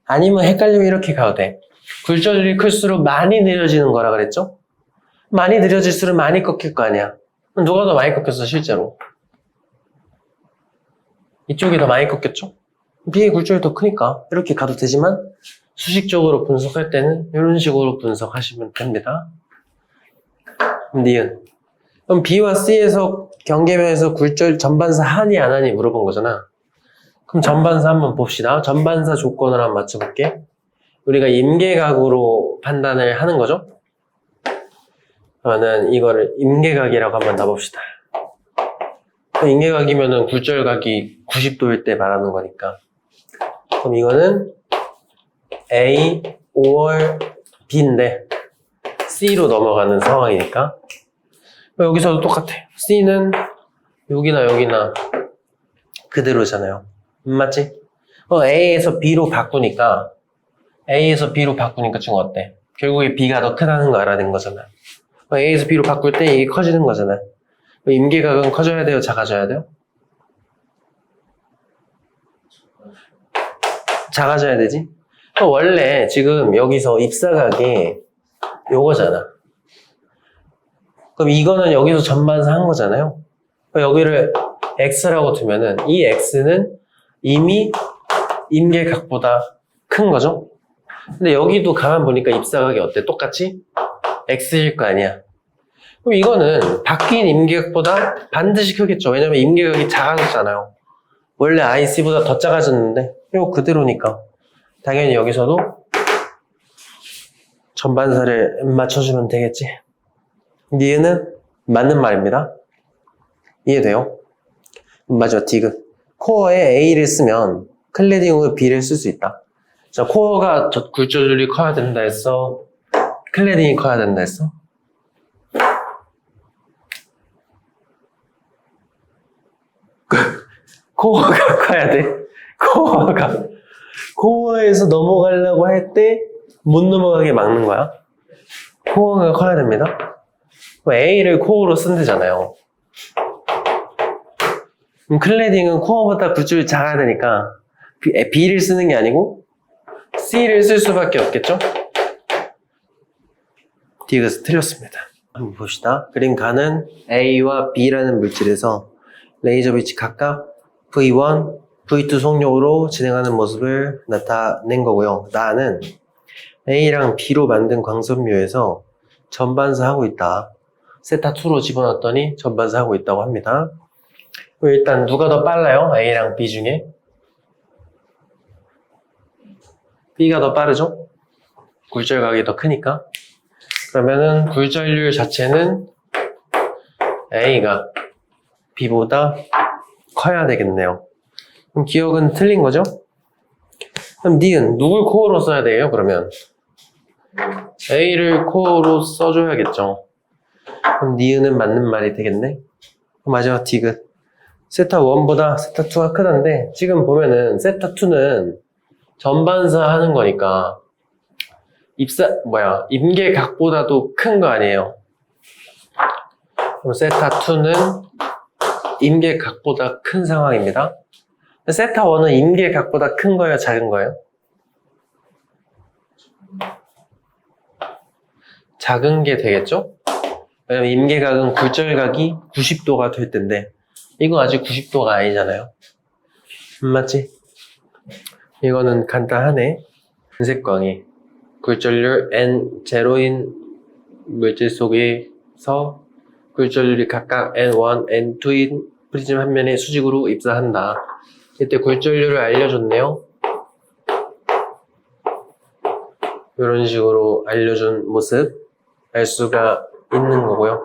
아니면 헷갈리면 이렇게 가도 돼. 굴절률이 클수록 많이 느려지는 거라 그랬죠? 많이 느려질수록 많이 꺾일 거 아니야. 그럼 누가 더 많이 꺾였어, 실제로? 이쪽이 더 많이 꺾였죠? B의 굴절이 더 크니까 이렇게 가도 되지만 수식적으로 분석할 때는 이런 식으로 분석하시면 됩니다. 니은. 그럼 B와 C에서 경계면에서 굴절 전반사 하니 안 하니 물어본 거잖아. 그럼 전반사 한번 봅시다. 전반사 조건을 한번 맞춰볼게. 우리가 임계각으로 판단을 하는 거죠. 그러면 이거를 임계각이라고 한번 놔봅시다. 임계각이면은 굴절각이 90도일 때 말하는 거니까. 그럼 이거는 A, 5월, B인데 C로 넘어가는 상황이니까 여기서도 똑같아. C는 여기나 여기나 그대로잖아요. 맞지? A에서 B로 바꾸니까 지금 어때? 결국에 B가 더 크다는 거 알아낸 거잖아. A에서 B로 바꿀 때 이게 커지는 거잖아. 임계각은 커져야 돼요? 작아져야 돼요? 작아져야 되지? 원래 지금 여기서 입사각이 요거잖아. 그럼 이거는 여기서 전반사 한 거잖아요. 여기를 X라고 두면은 이 X는 이미 임계각보다 큰 거죠? 근데 여기도 가만 보니까 입사각이 어때? 똑같이? X일 거 아니야. 그럼 이거는 바뀐 임계각보다 반드시 크겠죠. 왜냐면 임계각이 작아졌잖아요. 원래 IC보다 더 작아졌는데 이거 그대로니까 당연히 여기서도 전반사를 맞춰주면 되겠지. 니은은 맞는 말입니다. 이해돼요? 마지막 디귿. 코어에 A를 쓰면 클래딩으로 B를 쓸 수 있다. 자, 코어가 굴절률이 커야 된다 했어? 클래딩이 커야 된다 했어? 코어가 커야 돼. 코어에서 넘어가려고 할 때 못 넘어가게 막는 거야. 코어가 커야 됩니다. A를 코어로 쓴대잖아요. 그럼 클래딩은 코어보다 굴절이 작아야 되니까 B를 쓰는 게 아니고 C를 쓸 수밖에 없겠죠? 디귿은 틀렸습니다. 한번 봅시다. 그림 가는 A와 B라는 물질에서 레이저 빛이 각각 V1, V2 속력으로 진행하는 모습을 나타낸 거고요. 나는 A랑 B로 만든 광선묘에서 전반사 하고 있다. 세타2로 집어넣었더니 전반사 하고 있다고 합니다. 일단 누가 더 빨라요? A랑 B 중에? B가 더 빠르죠? 굴절각이 더 크니까. 그러면은 굴절률 자체는 A가 B보다 커야 되겠네요. 그럼 기억은 틀린 거죠? 그럼 니은 누굴 코어로 써야 돼요? 그러면 A를 코어로 써줘야겠죠. 그럼 니은은 맞는 말이 되겠네. 마지막 디귿. 세타1보다 세타2가 크다는데 지금 보면은 세타2는 전반사 하는 거니까 임계각보다도 큰 거 아니에요. 그럼 세타2는 임계각보다 큰 상황입니다. 세타1은 임계각보다 큰 거예요? 작은 거예요? 작은 게 되겠죠? 왜냐면 임계각은 굴절각이 90도가 될 텐데 이거 아직 90도가 아니잖아요. 맞지? 이거는 간단하네. 은색광이 굴절률 N0인 물질 속에서 굴절률이 각각 N1, N2인 프리즘 한 면의 수직으로 입사한다. 이때 굴절률을 알려줬네요. 이런 식으로 알려준 모습 알 수가 있는 거고요.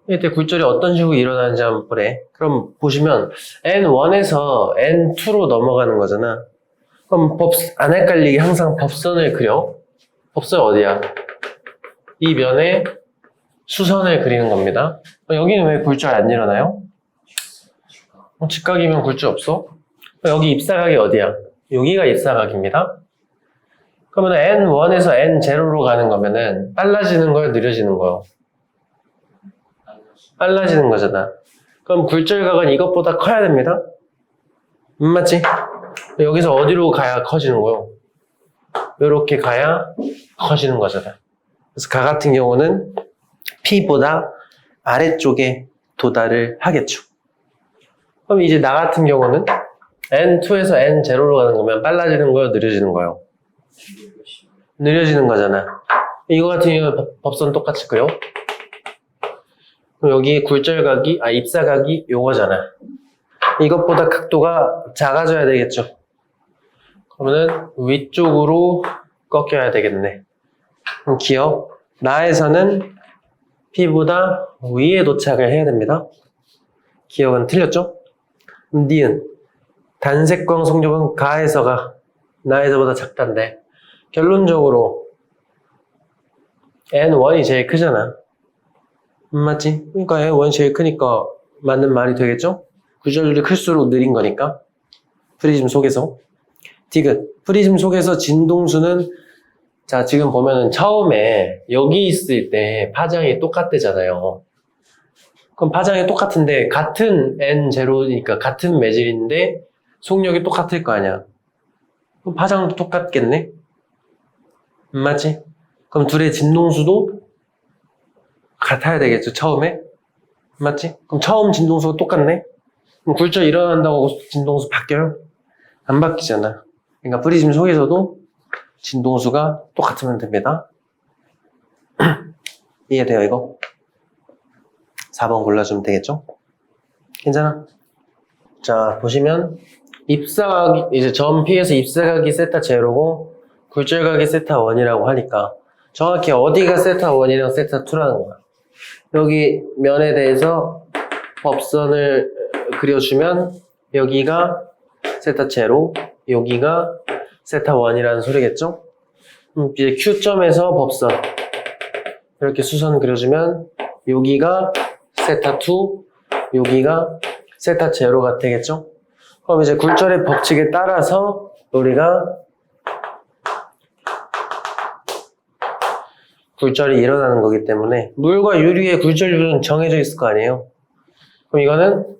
이때 굴절이 어떤 식으로 일어나는지 한번 보래. 그럼 보시면 N1에서 N2로 넘어가는 거잖아. 그럼 안 헷갈리게 항상 법선을 그려. 법선 어디야? 이 면에 수선을 그리는 겁니다. 여기는 왜 굴절 안 일어나요? 직각이면 굴절 없어? 여기 입사각이 어디야? 여기가 입사각입니다. 그러면 N1에서 N0로 가는 거면은 빨라지는 거예요? 느려지는 거예요? 빨라지는 거잖아. 그럼 굴절각은 이것보다 커야 됩니다. 맞지? 여기서 어디로 가야 커지는 거요? 이렇게 가야 커지는 거잖아. 그래서 가 같은 경우는 P보다 아래쪽에 도달을 하겠죠. 그럼 이제 나 같은 경우는 N2에서 N0로 가는 거면 빨라지는 거요? 느려지는 거요? 느려지는 거잖아. 이거 같은 경우는 법선 똑같을 거요. 그럼 여기 굴절각이, 입사각이 요거잖아. 이것보다 각도가 작아져야 되겠죠. 그러면은 위쪽으로 꺾여야 되겠네. 그럼 기억, 나에서는 P보다 위에 도착을 해야 됩니다. 기억은 틀렸죠? 니은, 단색광 속력은 가에서가 나에서보다 작단데 결론적으로 N1이 제일 크잖아. 맞지? 그러니까 N1이 제일 크니까 맞는 말이 되겠죠? 굴절률이 클수록 느린 거니까. 프리즘 속에서. 디귿, 프리즘 속에서 진동수는 자 지금 보면은 처음에 여기 있을 때 파장이 똑같대잖아요. 그럼 파장이 똑같은데 같은 N0니까 같은 매질인데 속력이 똑같을 거 아니야. 그럼 파장도 똑같겠네? 맞지? 그럼 둘의 진동수도 같아야 되겠죠, 처음에? 맞지? 그럼 처음 진동수가 똑같네? 그럼 굴절 일어난다고 진동수 바뀌어요? 안 바뀌잖아. 그러니까 프리즘 속에서도 진동수가 똑같으면 됩니다. 이해돼요, 이거? 4번 골라주면 되겠죠? 괜찮아? 자, 보시면 입사각이, 이제 점 P에서 입사각이 세타 제로고 굴절각이 세타 1이라고 하니까 정확히 어디가 세타 1이랑 세타 2라는 거야. 여기 면에 대해서 법선을 그려주면 여기가 세타 제로, 여기가 세타 1이라는 소리겠죠? 이제 Q점에서 법선 이렇게 수선 그려주면 여기가 세타 2, 여기가 세타 제로가 되겠죠? 그럼 이제 굴절의 법칙에 따라서 우리가 굴절이 일어나는 거기 때문에 물과 유리의 굴절률은 정해져 있을 거 아니에요? 그럼 이거는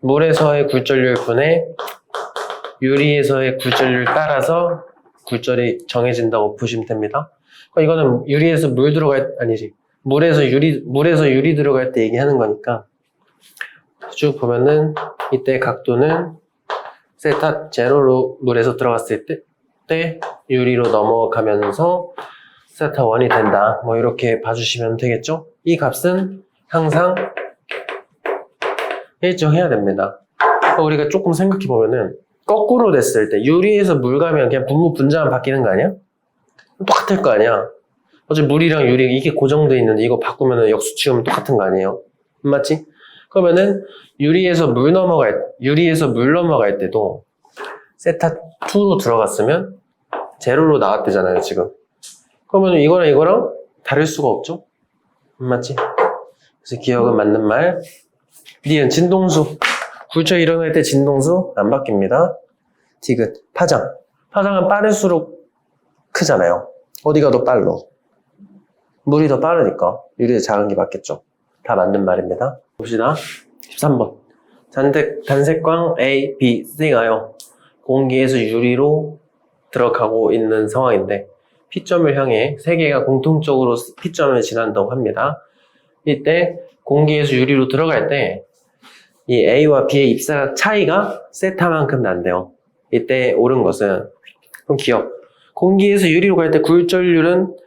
물에서의 굴절률 분의 유리에서의 굴절률 따라서 굴절이 정해진다고 보시면 됩니다. 그럼 이거는 유리에서 물 들어갈, 아니지. 물에서 유리 들어갈 때 얘기하는 거니까 쭉 보면은 이때 각도는 세타 제로로 물에서 들어갔을 때 유리로 넘어가면서 세타 1이 된다. 뭐 이렇게 봐주시면 되겠죠? 이 값은 항상 일정해야 됩니다. 우리가 조금 생각해 보면은 거꾸로 됐을 때 유리에서 물 가면 그냥 분무 분자만 바뀌는 거 아니야? 똑같을 거 아니야? 어차피 물이랑 유리 이게 고정돼 있는데 이거 바꾸면 역수 치우면 똑같은 거 아니에요? 맞지? 그러면은 유리에서 물 넘어갈 때도 세타 2로 들어갔으면 제로로 나왔대잖아요, 지금. 그러면 이거랑 다를 수가 없죠? 맞지? 그래서 기억은 맞는 말. 니은 진동수. 굴절 일어날 때 진동수 안 바뀝니다. 디귿 파장. 파장은 빠를수록 크잖아요. 어디가 더 빨라? 물이 더 빠르니까 유리에 작은 게 맞겠죠. 다 맞는 말입니다. 봅시다. 13번. 단색광 A, B, C가요. 공기에서 유리로 들어가고 있는 상황인데 P점을 향해 세 개가 공통적으로 P점을 지난다고 합니다. 이때 공기에서 유리로 들어갈 때 이 A와 B의 입사각 차이가 세타만큼 난대요. 이때 옳은 것은 그럼 기억. 공기에서 유리로 갈 때 굴절률은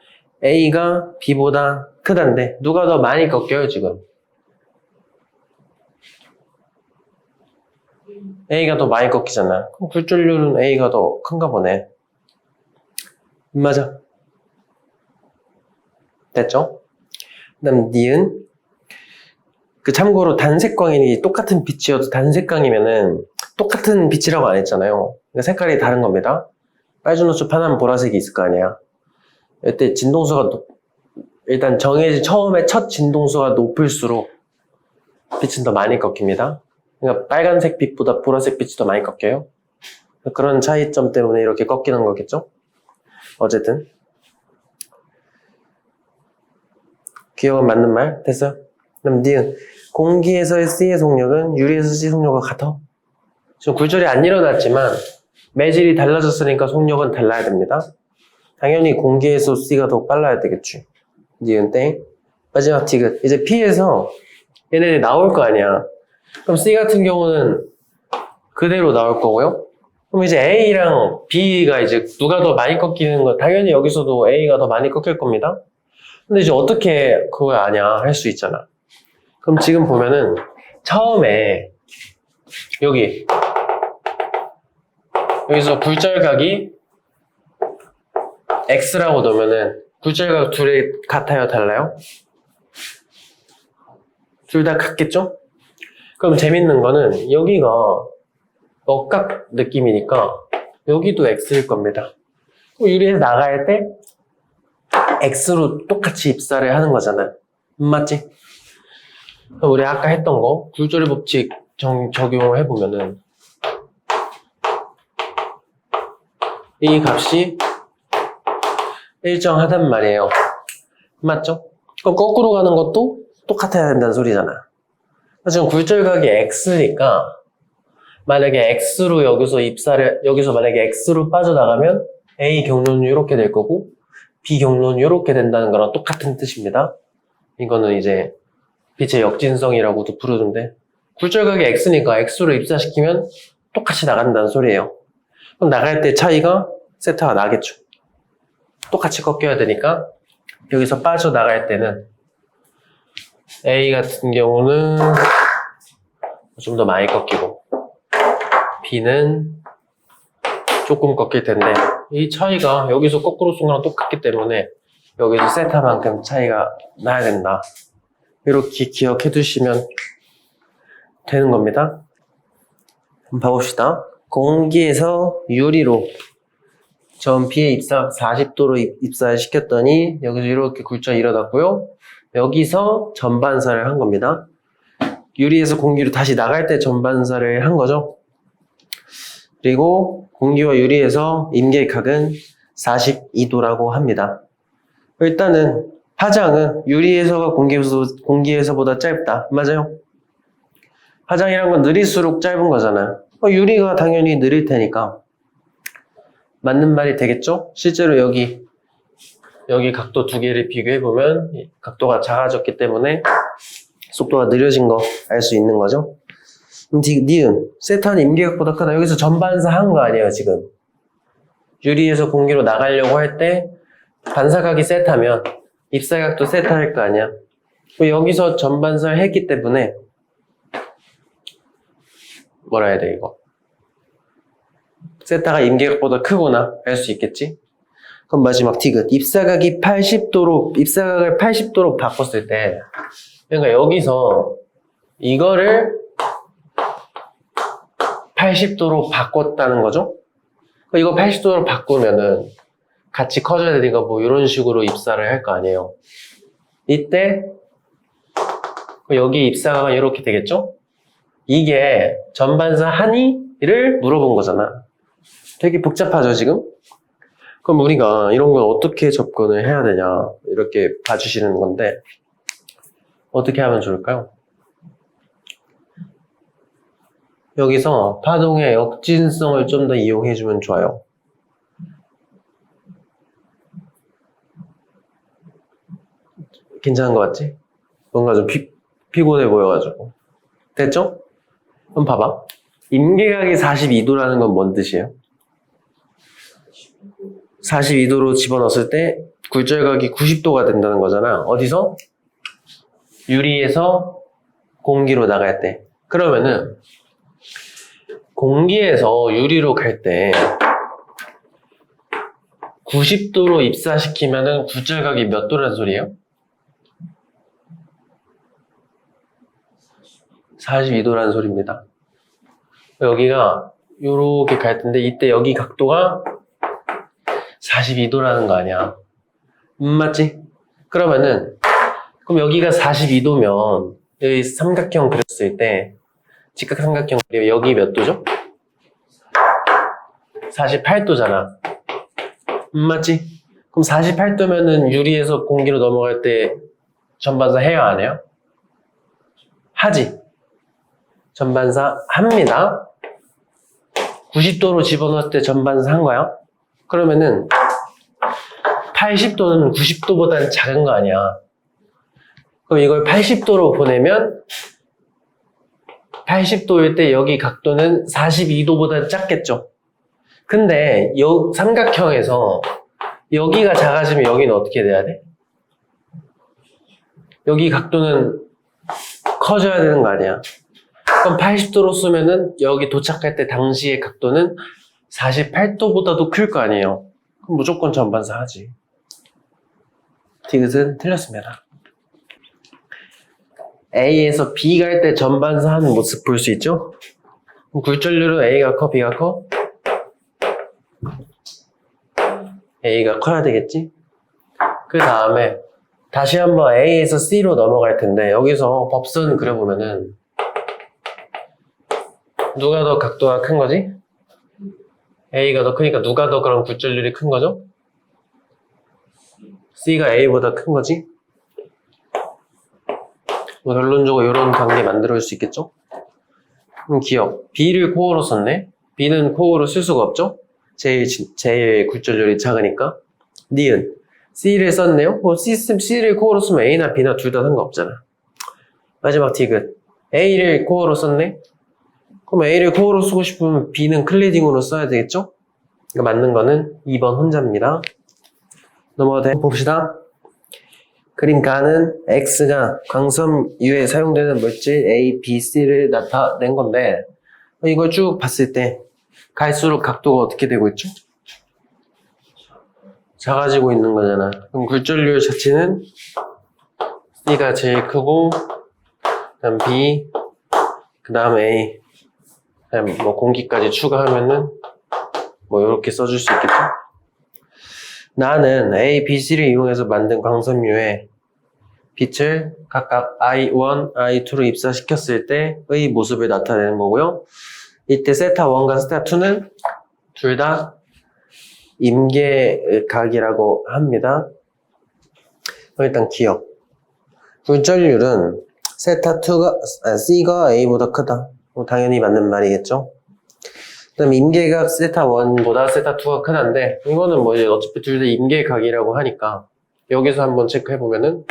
A가 B보다 크다는데 누가 더 많이 꺾여요 지금? A가 더 많이 꺾이잖아. 그럼 굴절률은 A가 더 큰가 보네. 맞아. 됐죠? 그 다음 니은. 참고로 단색광이 똑같은 빛이어도 단색광이면은 똑같은 빛이라고 안 했잖아요. 그러니까 색깔이 다른 겁니다. 빨주노초 파란 보라색이 있을 거 아니야. 이때 진동수가 일단 처음에 첫 진동수가 높을수록 빛은 더 많이 꺾입니다. 그러니까 빨간색 빛보다 보라색 빛이 더 많이 꺾여요. 그런 차이점 때문에 이렇게 꺾이는 거겠죠? 어쨌든 기억은 맞는 말 됐어요? 그럼 니은 공기에서의 C의 속력은 유리에서 C 속력과 같아? 지금 굴절이 안 일어났지만 매질이 달라졌으니까 속력은 달라야 됩니다. 당연히 공기에서 C가 더 빨라야 되겠지. 니은 땡. 마지막 디귿. 이제 P에서 얘네들이 나올 거 아니야. 그럼 C 같은 경우는 그대로 나올 거고요. 그럼 이제 A랑 B가 이제 누가 더 많이 꺾이는 거, 당연히 여기서도 A가 더 많이 꺾일 겁니다. 근데 이제 어떻게 그걸 아냐 할 수 있잖아. 그럼 지금 보면은 처음에 여기서 굴절각이 X라고 넣으면은 굴절각 둘이 같아요, 달라요? 둘 다 같겠죠? 그럼 재밌는 거는 여기가 억각 느낌이니까 여기도 X일 겁니다. 유리에서 나갈 때 X로 똑같이 입사를 하는 거잖아. 맞지? 그럼 우리 아까 했던 거 굴절의 법칙 적용해 보면은 이 값이 일정하단 말이에요. 맞죠? 그럼 거꾸로 가는 것도 똑같아야 된다는 소리잖아. 지금 굴절각이 X니까 만약에 X로 여기서 만약에 X로 빠져나가면 A 경로는 이렇게 될 거고 B 경로는 이렇게 된다는 거랑 똑같은 뜻입니다. 이거는 이제 빛의 역진성이라고도 부르는데 굴절각이 X니까 X로 입사시키면 똑같이 나간다는 소리예요. 그럼 나갈 때 차이가 세타가 나겠죠. 똑같이 꺾여야 되니까 여기서 빠져나갈 때는 A 같은 경우는 좀 더 많이 꺾이고 B는 조금 꺾일 텐데 이 차이가 여기서 거꾸로 쏜 거랑 똑같기 때문에 여기서 세타만큼 차이가 나야 된다. 이렇게 기억해 두시면 되는 겁니다. 한번 봐봅시다. 공기에서 유리로 전 B에 40도로 입사를 시켰더니 여기서 이렇게 굴절이 일어났고요. 여기서 전반사를 한 겁니다. 유리에서 공기로 다시 나갈 때 전반사를 한 거죠. 그리고 공기와 유리에서 임계각은 42도라고 합니다. 일단은 파장은 유리에서가 공기에서보다 짧다. 맞아요? 파장이란 건 느릴수록 짧은 거잖아요. 유리가 당연히 느릴 테니까 맞는 말이 되겠죠? 실제로 여기 각도 두 개를 비교해보면 각도가 작아졌기 때문에 속도가 느려진 거 알 수 있는 거죠. 니은 세타는 임계각보다 크다. 여기서 전반사 한 거 아니에요 지금. 유리에서 공기로 나가려고 할 때 반사각이 세타면 입사각도 세타일 거 아니야. 여기서 전반사를 했기 때문에 뭐라 해야 돼 이거. 세타가 임계각보다 크구나 알 수 있겠지? 그럼 마지막 디귿. 입사각을 80도로 바꿨을 때 그러니까 여기서 이거를 80도로 바꿨다는 거죠? 이거 80도로 바꾸면은 같이 커져야 되니까 뭐 이런 식으로 입사를 할 거 아니에요. 이때 여기 입사가 이렇게 되겠죠? 이게 전반사 하니를 물어본 거잖아. 되게 복잡하죠 지금? 그럼 우리가 이런 걸 어떻게 접근을 해야 되냐 이렇게 봐주시는 건데 어떻게 하면 좋을까요? 여기서 파동의 역진성을 좀 더 이용해주면 좋아요. 괜찮은 것 같지? 뭔가 좀 피곤해 보여가지고. 됐죠? 그럼 봐봐. 임계각이 42도라는 건 뭔 뜻이에요? 42도로 집어넣었을 때 굴절각이 90도가 된다는 거잖아. 어디서? 유리에서 공기로 나갈 때. 그러면은 공기에서 유리로 갈 때 90도로 입사시키면은 굴절각이 몇 도라는 소리예요? 42도라는 소리입니다. 여기가 요렇게 갈 텐데 이때 여기 각도가 42도라는 거 아니야. 맞지? 그럼 여기가 42도면 여기 삼각형 그렸을 때 직각 삼각형 그리면 여기 몇 도죠? 48도잖아. 맞지? 그럼 48도면은 유리에서 공기로 넘어갈 때 전반사 해요, 안 해요? 하지. 전반사 합니다. 90도로 집어넣을 때 전반사 한 거야. 그러면은 80도는 90도보다는 작은 거 아니야. 그럼 이걸 80도로 보내면 80도일 때 여기 각도는 42도보다 작겠죠. 근데 삼각형에서 여기가 작아지면 여기는 어떻게 돼야 돼? 여기 각도는 커져야 되는 거 아니야. 그럼 80도로 쓰면은 여기 도착할 때 당시의 각도는 48도보다도 클 거 아니에요. 그럼 무조건 전반사 하지. 디귿은 틀렸습니다. A에서 B 갈 때 전반사 하는 모습 볼 수 있죠? 굴절률은 A가 커, B가 커? A가 커야 되겠지? 그 다음에 다시 한번 A에서 C로 넘어갈 텐데 여기서 법선 그려보면은 누가 더 각도가 큰 거지? A가 더 크니까 누가 더 그럼 굴절률이 큰 거죠? C가 A보다 큰 거지? 뭐 결론적으로 이런 관계 만들어줄 수 있겠죠? 기억. B를 코어로 썼네? B는 코어로 쓸 수가 없죠? 제일 굴절률이 작으니까. 니은. C를 썼네요? C를 코어로 쓰면 A나 B나 둘 다 상관없잖아. 마지막 디귿. A를 코어로 썼네? 그럼 A를 코어로 쓰고 싶으면 B는 클리딩으로 써야 되겠죠? 그러니까 맞는 거는 2번 혼자입니다. 넘어가 봅시다. 그림 가는 X가 광섬유에 사용되는 물질 A, B, C를 나타낸 건데 이걸 쭉 봤을 때 갈수록 각도가 어떻게 되고 있죠? 작아지고 있는 거잖아. 그럼 굴절률 자체는 C가 제일 크고 그 다음 B, 그 다음 A, 그 다음 뭐 공기까지 추가하면은 뭐 이렇게 써줄 수 있겠죠? 나는 A, B, C를 이용해서 만든 광섬유에 빛을 각각 I1, I2로 입사시켰을 때의 모습을 나타내는 거고요. 이때 세타1과 세타2는 둘 다 임계각이라고 합니다. 일단 기억. 굴절률은 C가 A보다 크다. 당연히 맞는 말이겠죠. 그 다음 임계각 세타1보다 세타2가 크다인데 이거는 뭐 이제 어차피 둘 다 임계각이라고 하니까 여기서 한번 체크해보면은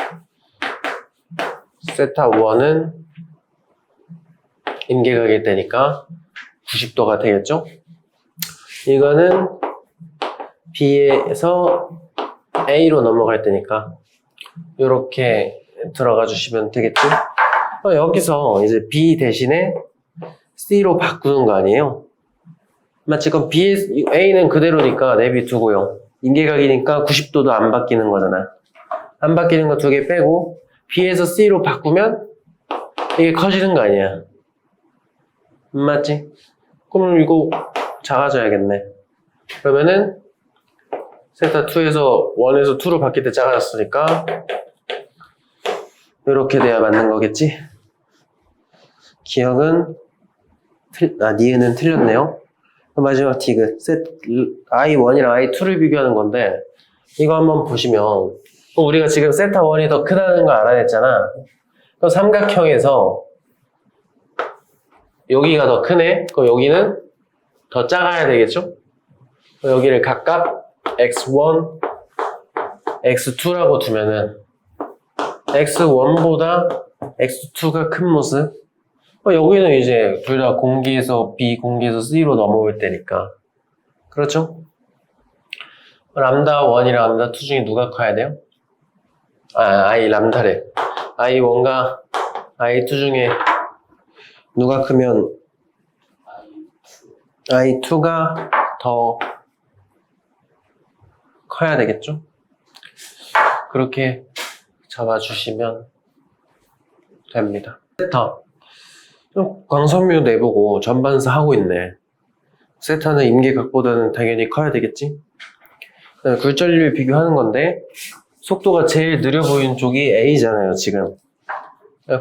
세타1은 임계각일 때니까 90도가 되겠죠? 이거는 B에서 A로 넘어갈 때니까 이렇게 들어가 주시면 되겠죠? 여기서 이제 B 대신에 C로 바꾸는 거 아니에요? 마치 그럼 A는 그대로니까 내비두고요. 임계각이니까 90도도 안 바뀌는 거잖아. 안 바뀌는 거 두 개 빼고 B에서 C로 바꾸면 이게 커지는 거 아니야. 맞지? 그럼 이거 작아져야겠네. 그러면은 세타2에서 1에서 2로 바뀔 때 작아졌으니까 이렇게 돼야 맞는 거겠지? 기억은 니은은 틀렸네요. 마지막 디귿 I1이랑 I2를 비교하는 건데 이거 한번 보시면 우리가 지금 세타1이 더 크다는 걸 알아냈잖아. 그럼 삼각형에서 여기가 더 크네? 그럼 여기는 더 작아야 되겠죠? 여기를 각각 x1, x2라고 두면은 x1보다 x2가 큰 모습? 여기는 이제 둘 다 공기에서 B, 공기에서 C로 넘어올 때니까. 그렇죠? 람다 1이랑 람다 2 중에 누가 커야 돼요? I 람다래. I1과 I2 중에 누가 크면 I2가 더 커야 되겠죠? 그렇게 잡아주시면 됩니다. 세타. 광섬유 내보고 전반사 하고 있네. 세타는 임계각보다는 당연히 커야 되겠지? 굴절률 비교하는 건데 속도가 제일 느려 보이는 쪽이 A잖아요, 지금.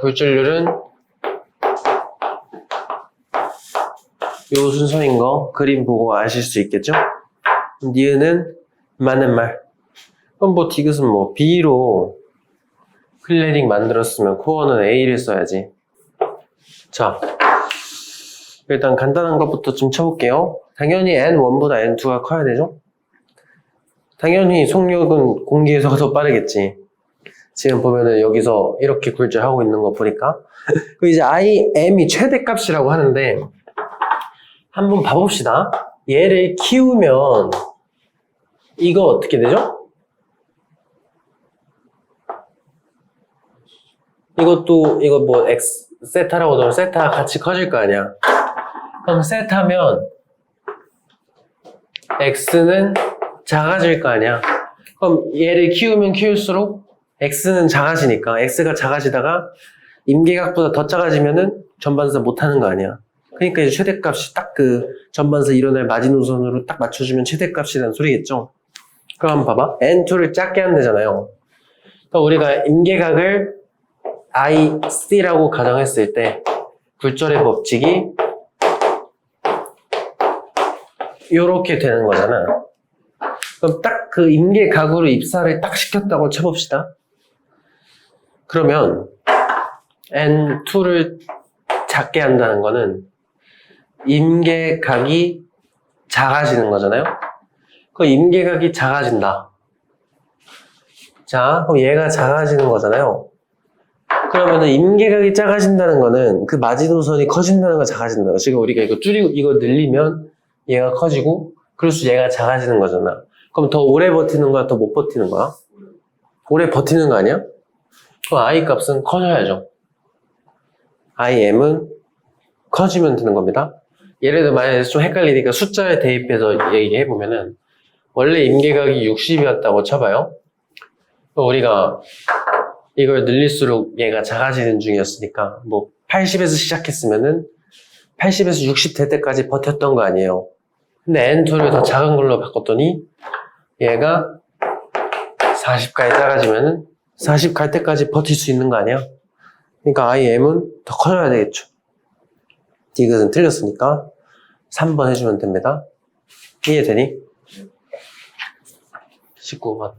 굴절률은 요 순서인 거 그림 보고 아실 수 있겠죠? 니은은 맞는 말. 그럼 뭐 디귿은 뭐 B로 클레딩 만들었으면 코어는 A를 써야지. 자, 일단 간단한 것부터 좀 쳐볼게요. 당연히 N1보다 N2가 커야 되죠? 당연히 속력은 공기에서가 더 빠르겠지. 지금 보면은 여기서 이렇게 굴절하고 있는 거 보니까. 그 이제 IM이 최대값이라고 하는데, 한번 봐봅시다. 얘를 키우면, 이거 어떻게 되죠? 이것도, 이거 뭐, 세타라고 하면 세타가 같이 커질 거 아니야. 그럼 세타면, X는 작아질 거 아니야. 그럼 얘를 키우면 키울수록 X는 작아지니까 X가 작아지다가 임계각보다 더 작아지면은 전반사 못하는 거 아니야. 그러니까 이제 최대값이 딱 그 전반사 일어날 마지노선으로 딱 맞춰주면 최대값이라는 소리겠죠. 그럼 한번 봐봐. N2를 작게 하면 되잖아요. 그러니까 우리가 임계각을 IC라고 가정했을 때 굴절의 법칙이 요렇게 되는 거잖아. 그럼 딱 그 임계각으로 입사를 딱 시켰다고 쳐봅시다. 그러면 N2를 작게 한다는 거는 임계각이 작아지는 거잖아요. 그 임계각이 작아진다. 자, 그럼 얘가 작아지는 거잖아요. 그러면은 임계각이 작아진다는 거는 그 마지노선이 커진다는 거 작아진다는 거. 지금 우리가 이거 줄이고 이거 늘리면 얘가 커지고 그럴수록 얘가 작아지는 거잖아. 그럼 더 오래 버티는 거야? 더 못 버티는 거야? 오래 버티는 거 아니야? 그럼 I 값은 커져야죠. IM은 커지면 되는 겁니다. 예를 들어 만약에 좀 헷갈리니까 숫자에 대입해서 얘기해보면은 원래 임계각이 60이었다고 쳐봐요. 우리가 이걸 늘릴수록 얘가 작아지는 중이었으니까 뭐 80에서 시작했으면은 80에서 60 될 때까지 버텼던 거 아니에요. 근데 N2를 더 작은 걸로 바꿨더니 얘가 40까지 작아지면은 40 갈 때까지 버틸 수 있는 거 아니야? 그러니까 IM은 더 커져야 되겠죠. 이것은 틀렸으니까 3번 해주면 됩니다. 이해되니? 19번.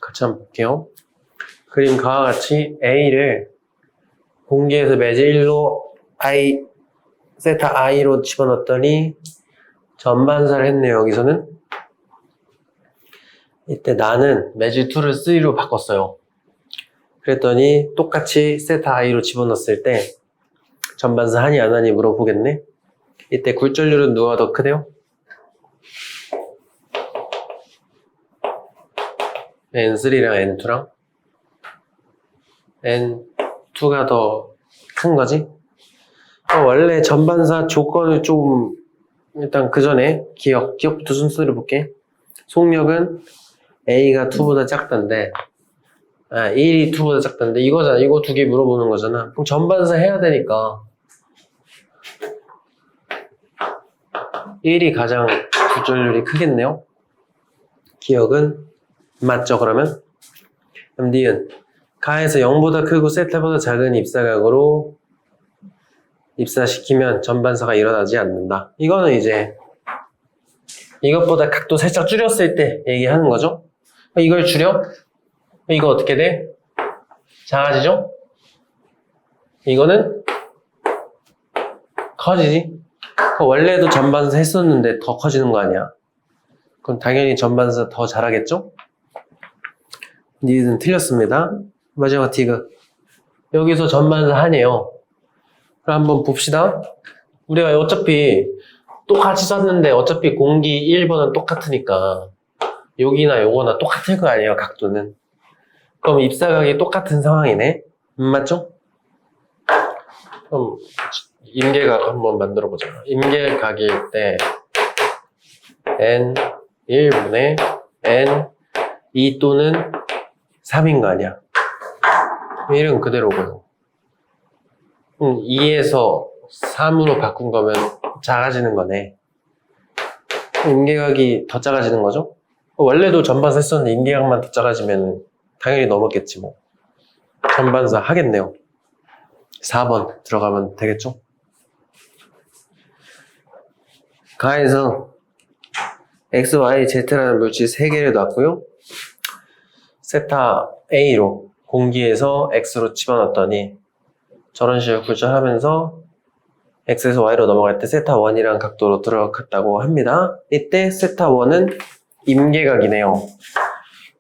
같이 한번 볼게요. 그림 가와 같이 A를 공기에서 매질 1로 I, 세타 I로 집어넣었더니 전반사를 했네요. 여기서는 이때 나는 매질 2를 3로 바꿨어요. 그랬더니 똑같이 세타 I로 집어넣었을 때 전반사 하니 안 하니 물어보겠네. 이때 굴절률은 누가 더 크대요? N3랑 N2랑 N2가 더 큰 거지? 원래 전반사 조건을 좀 일단 그 전에 기억부터 순서대로 볼게. 속력은 A가 2보다 작던데 1이 2보다 작던데 이거잖아. 이거 두 개 물어보는 거잖아. 그럼 전반사 해야 되니까 1이 가장 굴절률이 크겠네요. 기억은 맞죠, 그러면? 그럼 니은 가에서 0보다 크고 세타보다 작은 입사각으로 입사시키면 전반사가 일어나지 않는다. 이거는 이제 이것보다 각도 살짝 줄였을 때 얘기하는 거죠. 이걸 줄여? 이거 어떻게 돼? 작아지죠? 이거는 커지지? 원래도 전반사 했었는데 더 커지는 거 아니야? 그럼 당연히 전반사 더 잘하겠죠? 니는 틀렸습니다. 마지막 디귿. 여기서 전반사 하네요. 그럼 한번 봅시다. 우리가 어차피 똑같이 썼는데 어차피 공기 1번은 똑같으니까 여기나 요거나 똑같을 거 아니에요, 각도는. 그럼 입사각이 똑같은 상황이네. 맞죠? 그럼 임계각 한번 만들어 보자. 임계각일 때 n 1분의 n 2 또는 3인 거 아니야. 1은 그대로고요. 2에서 3으로 바꾼 거면 작아지는 거네. 임계각이 더 작아지는 거죠? 원래도 전반사 했었는데 임계각만 더 작아지면 당연히 넘었겠지 뭐. 전반사 하겠네요. 4번 들어가면 되겠죠? 가에서 x, y, z라는 물질 3개를 놨고요. 세타 A로 공기에서 x로 집어넣었더니 저런 식으로 굴절하면서 x에서 y로 넘어갈 때 세타 1이라는 각도로 들어갔다고 합니다. 이때 세타 1은 임계각이네요.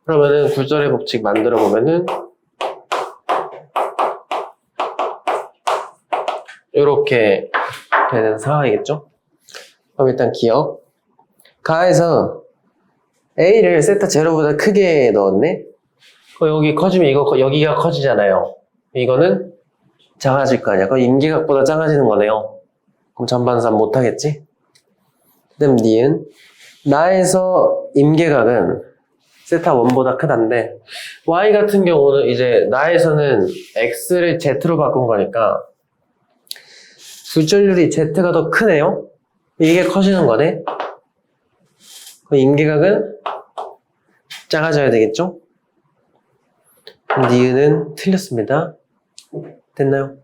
그러면은 굴절의 법칙 만들어 보면은 이렇게 되는 상황이겠죠? 그럼 일단 기억. 가에서 A를 세타 0보다 크게 넣었네? 여기 커지면 여기가 커지잖아요. 이거는 작아질 거 아니야. 그럼 임계각보다 작아지는 거네요. 그럼 전반사 못하겠지? 그 다음 니은. 나에서 임계각은 세타 1보다 크단데 y 같은 경우는 이제 나에서는 x를 z로 바꾼 거니까 굴절률이 z가 더 크네요? 이게 커지는 거네? 그럼 임계각은 작아져야 되겠죠? 니은은 틀렸습니다. 됐나요?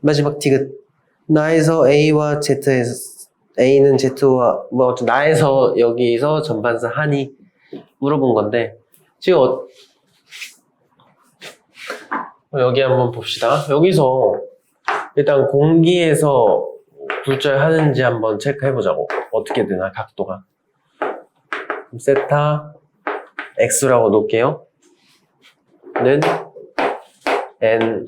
마지막 디귿. 나에서 A와 Z에서 A는 Z와 나에서 여기서 전반사 하니 물어본 건데 지금 여기 한번 봅시다. 여기서 일단 공기에서 굴절하는지 한번 체크해보자고. 어떻게 되나 각도가. 세타 X라고 놓을게요. 는 N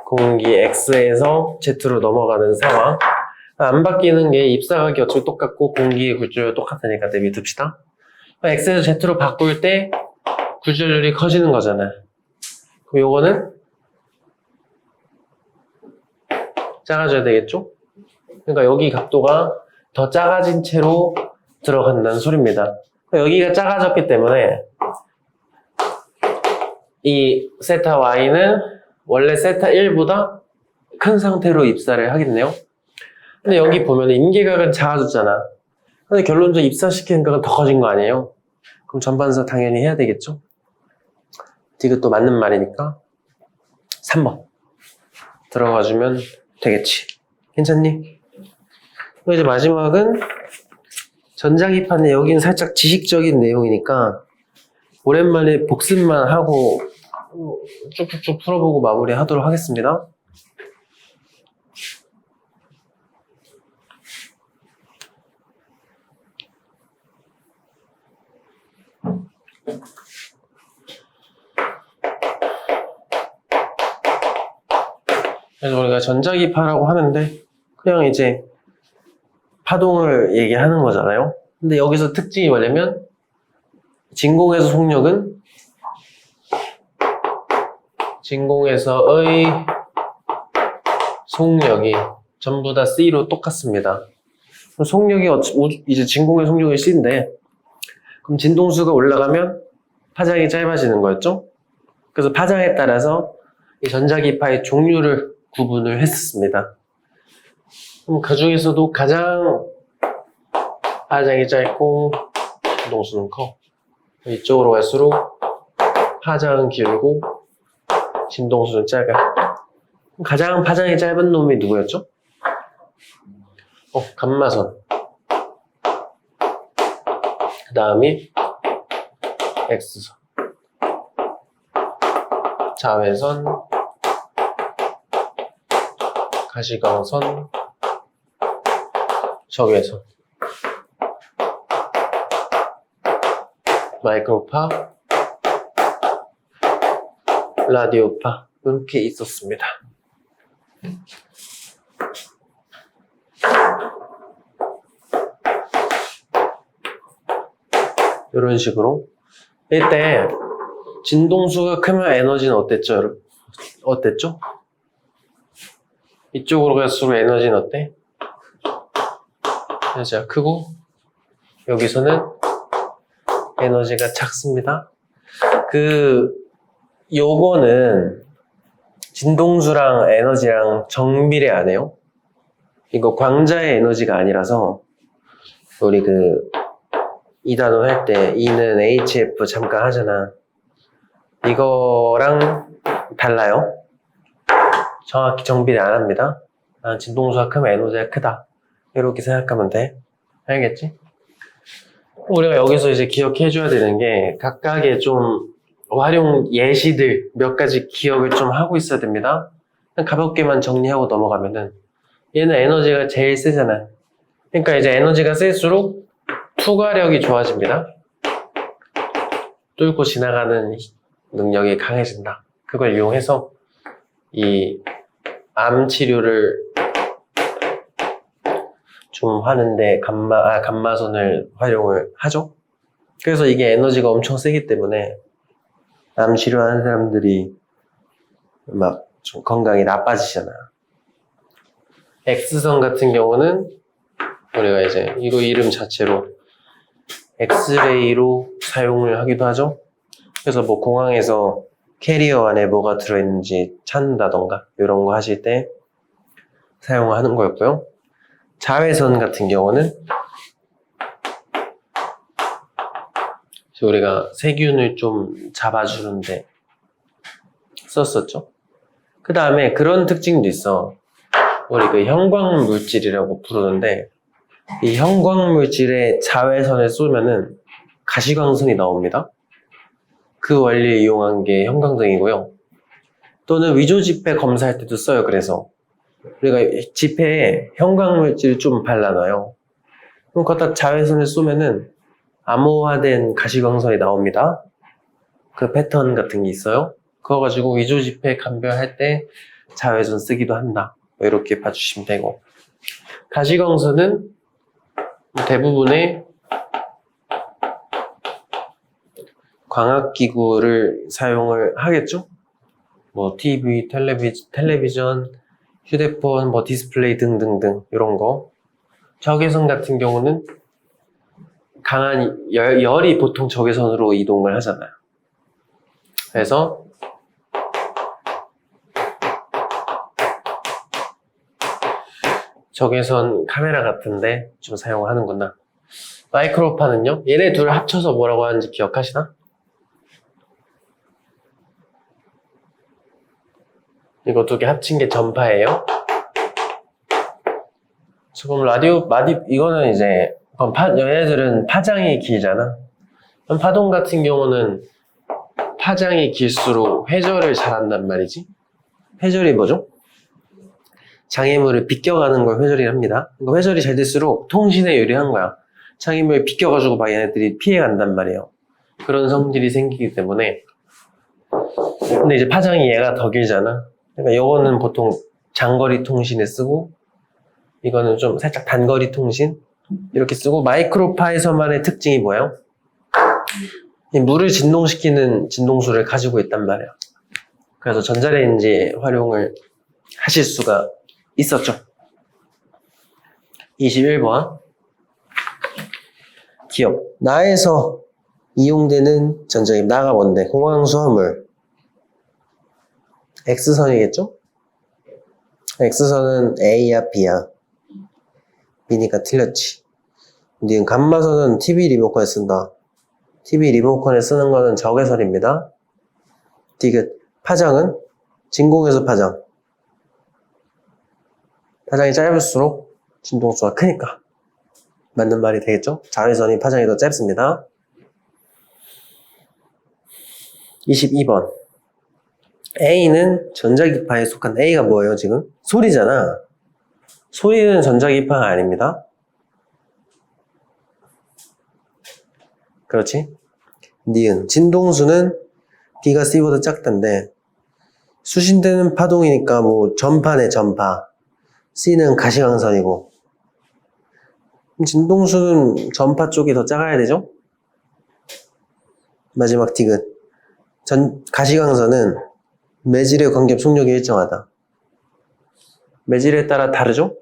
공기 X에서 Z로 넘어가는 상황. 안 바뀌는 게 입사각이 어차피 똑같고 공기의 굴절이 똑같으니까 대비 둡시다. X에서 Z로 바꿀 때 굴절률이 커지는 거잖아. 그럼 요거는 작아져야 되겠죠? 그러니까 여기 각도가 더 작아진 채로 들어간다는 소리입니다. 여기가 작아졌기 때문에 이 세타 y는 원래 세타 1보다 큰 상태로 입사를 하겠네요. 근데 여기 보면 임계각은 작아졌잖아. 근데 결론적으로 입사시키는 각은 더 커진 거 아니에요? 그럼 전반사 당연히 해야 되겠죠? 디귿도 맞는 말이니까 3번 들어가주면 되겠지. 괜찮니? 이제 마지막은 전자기판에 여기는 살짝 지식적인 내용이니까 오랜만에 복습만 하고 쭉쭉쭉 풀어보고 마무리하도록 하겠습니다. 그래서 우리가 전자기파라고 하는데 그냥 이제 파동을 얘기하는 거잖아요. 근데 여기서 특징이 뭐냐면 진공에서 속력은 진공에서의 속력이 전부 다 C로 똑같습니다. 속력이 이제 진공의 속력이 C인데 그럼 진동수가 올라가면 파장이 짧아지는 거였죠? 그래서 파장에 따라서 이 전자기파의 종류를 구분을 했었습니다. 그럼 그 중에서도 가장 파장이 짧고 진동수는 커. 이쪽으로 갈수록 파장은 길고 진동수는 짧아. 가장 파장이 짧은 놈이 누구였죠? 감마선. 그 다음이 X선. 자외선, 가시광선, 적외선, 마이크로파, 라디오파 이렇게 있었습니다. 이런 식으로 이때 진동수가 크면 에너지는 어땠죠? 여러분? 어땠죠? 이쪽으로 갈수록 에너지는 어때? 에너지가 크고 여기서는 에너지가 작습니다. 요거는 진동수랑 에너지랑 정비례 안 해요. 이거 광자의 에너지가 아니라서 우리 이 단원 할 때 E는 HF 잠깐 하잖아. 이거랑 달라요. 정확히 정비례 안 합니다. 진동수가 크면 에너지가 크다. 이렇게 생각하면 돼. 알겠지? 우리가 여기서 이제 기억해줘야 되는 게 각각의 좀 활용 예시들 몇 가지 기억을 좀 하고 있어야 됩니다. 가볍게만 정리하고 넘어가면은 얘는 에너지가 제일 세잖아. 그러니까 이제 에너지가 셀수록 투과력이 좋아집니다. 뚫고 지나가는 능력이 강해진다. 그걸 이용해서 이 암 치료를 좀 하는데 감마선을 활용을 하죠. 그래서 이게 에너지가 엄청 세기 때문에 암 치료하는 사람들이 막 좀 건강이 나빠지잖아. X선 같은 경우는 우리가 이제 이거 이름 자체로 엑스레이로 사용을 하기도 하죠. 그래서 뭐 공항에서 캐리어 안에 뭐가 들어있는지 찾는다던가 이런 거 하실 때 사용하는 거였고요. 자외선 같은 경우는 우리가 세균을 좀 잡아주는데 썼었죠. 그 다음에 그런 특징도 있어. 우리 형광물질이라고 부르는데 이 형광물질에 자외선을 쏘면은 가시광선이 나옵니다. 그 원리를 이용한 게 형광등이고요. 또는 위조지폐 검사할 때도 써요. 그래서 우리가 지폐에 형광물질을 좀 발라놔요. 그럼 거기다 자외선을 쏘면은 암호화된 가시광선이 나옵니다. 그 패턴 같은 게 있어요. 그거 가지고 위조지폐 감별할 때 자외선 쓰기도 한다. 이렇게 봐주시면 되고, 가시광선은 대부분의 광학기구를 사용을 하겠죠? 뭐 TV, 텔레비전, 휴대폰, 뭐 디스플레이 등등등 이런 거. 적외선 같은 경우는 강한 열이 보통 적외선으로 이동을 하잖아요. 그래서 적외선 카메라 같은데 좀 사용하는구나. 마이크로파는요? 얘네 둘 합쳐서 뭐라고 하는지 기억하시나? 이거 두 개 합친 게 전파예요. 지금 이거는 이제 얘네들은 파장이 길잖아. 파동 같은 경우는 파장이 길수록 회절을 잘한단 말이지. 회절이 뭐죠? 장애물을 비껴가는 걸 회절이라 합니다. 그러니까 회절이 잘 될수록 통신에 유리한 거야. 장애물을 비껴가지고 막 얘네들이 피해간단 말이에요. 그런 성질이 생기기 때문에. 근데 이제 파장이 얘가 더 길잖아. 그러니까 이거는 보통 장거리 통신에 쓰고, 이거는 좀 살짝 단거리 통신 이렇게 쓰고, 마이크로파에서만의 특징이 뭐예요? 이 물을 진동시키는 진동수를 가지고 있단 말이에요. 그래서 전자레인지 활용을 하실 수가 있었죠. 21번 기억. 나에서 이용되는 전자기기. 나가 뭔데? 공항수화물. X선이겠죠? X선은 A야 B야? B니까 틀렸지. 니은 감마선은 TV 리모컨에 쓴다. TV 리모컨에 쓰는 거는 적외선입니다. 디귿. 파장은 진공에서 파장. 파장이 짧을수록 진동수가 크니까 맞는 말이 되겠죠? 자외선이 파장이 더 짧습니다. 22번. A는 전자기파에 속한 A가 뭐예요, 지금? 소리잖아. 소리는 전자기파가 아닙니다. 그렇지? 니은. 진동수는 B가 C보다 작던데, 수신되는 파동이니까 뭐 전파네, 전파. C는 가시광선이고. 진동수는 전파 쪽이 더 작아야 되죠? 마지막 디귿. 가시광선은 매질의 관계 속력이 일정하다. 매질에 따라 다르죠?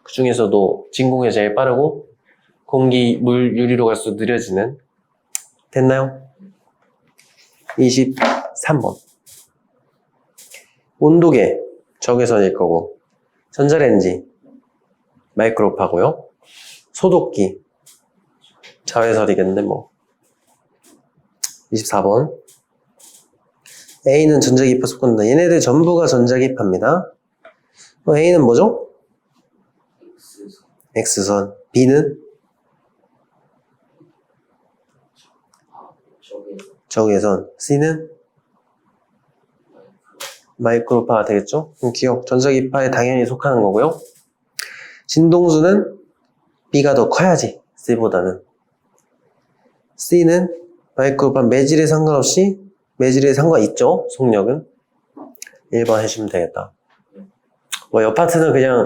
그 중에서도 진공이 제일 빠르고 공기, 물, 유리로 갈수록 느려지는. 됐나요? 23번. 온도계 적외선일 거고, 전자레인지 마이크로파고요. 소독기 자외선이겠네 뭐. 24번. A는 전자기파 속한다. 얘네들 전부가 전자기파입니다. A는 뭐죠? X선. B는 적외선. C는 마이크로파가 되겠죠? 그럼 기억, 전자기파에 당연히 속하는 거고요. 진동수는 B가 더 커야지, C보다는. C는 마이크로파 매질에 상관없이, 매질에 상관있죠, 속력은. 1번 해주시면 되겠다. 뭐, 옆 파트는 그냥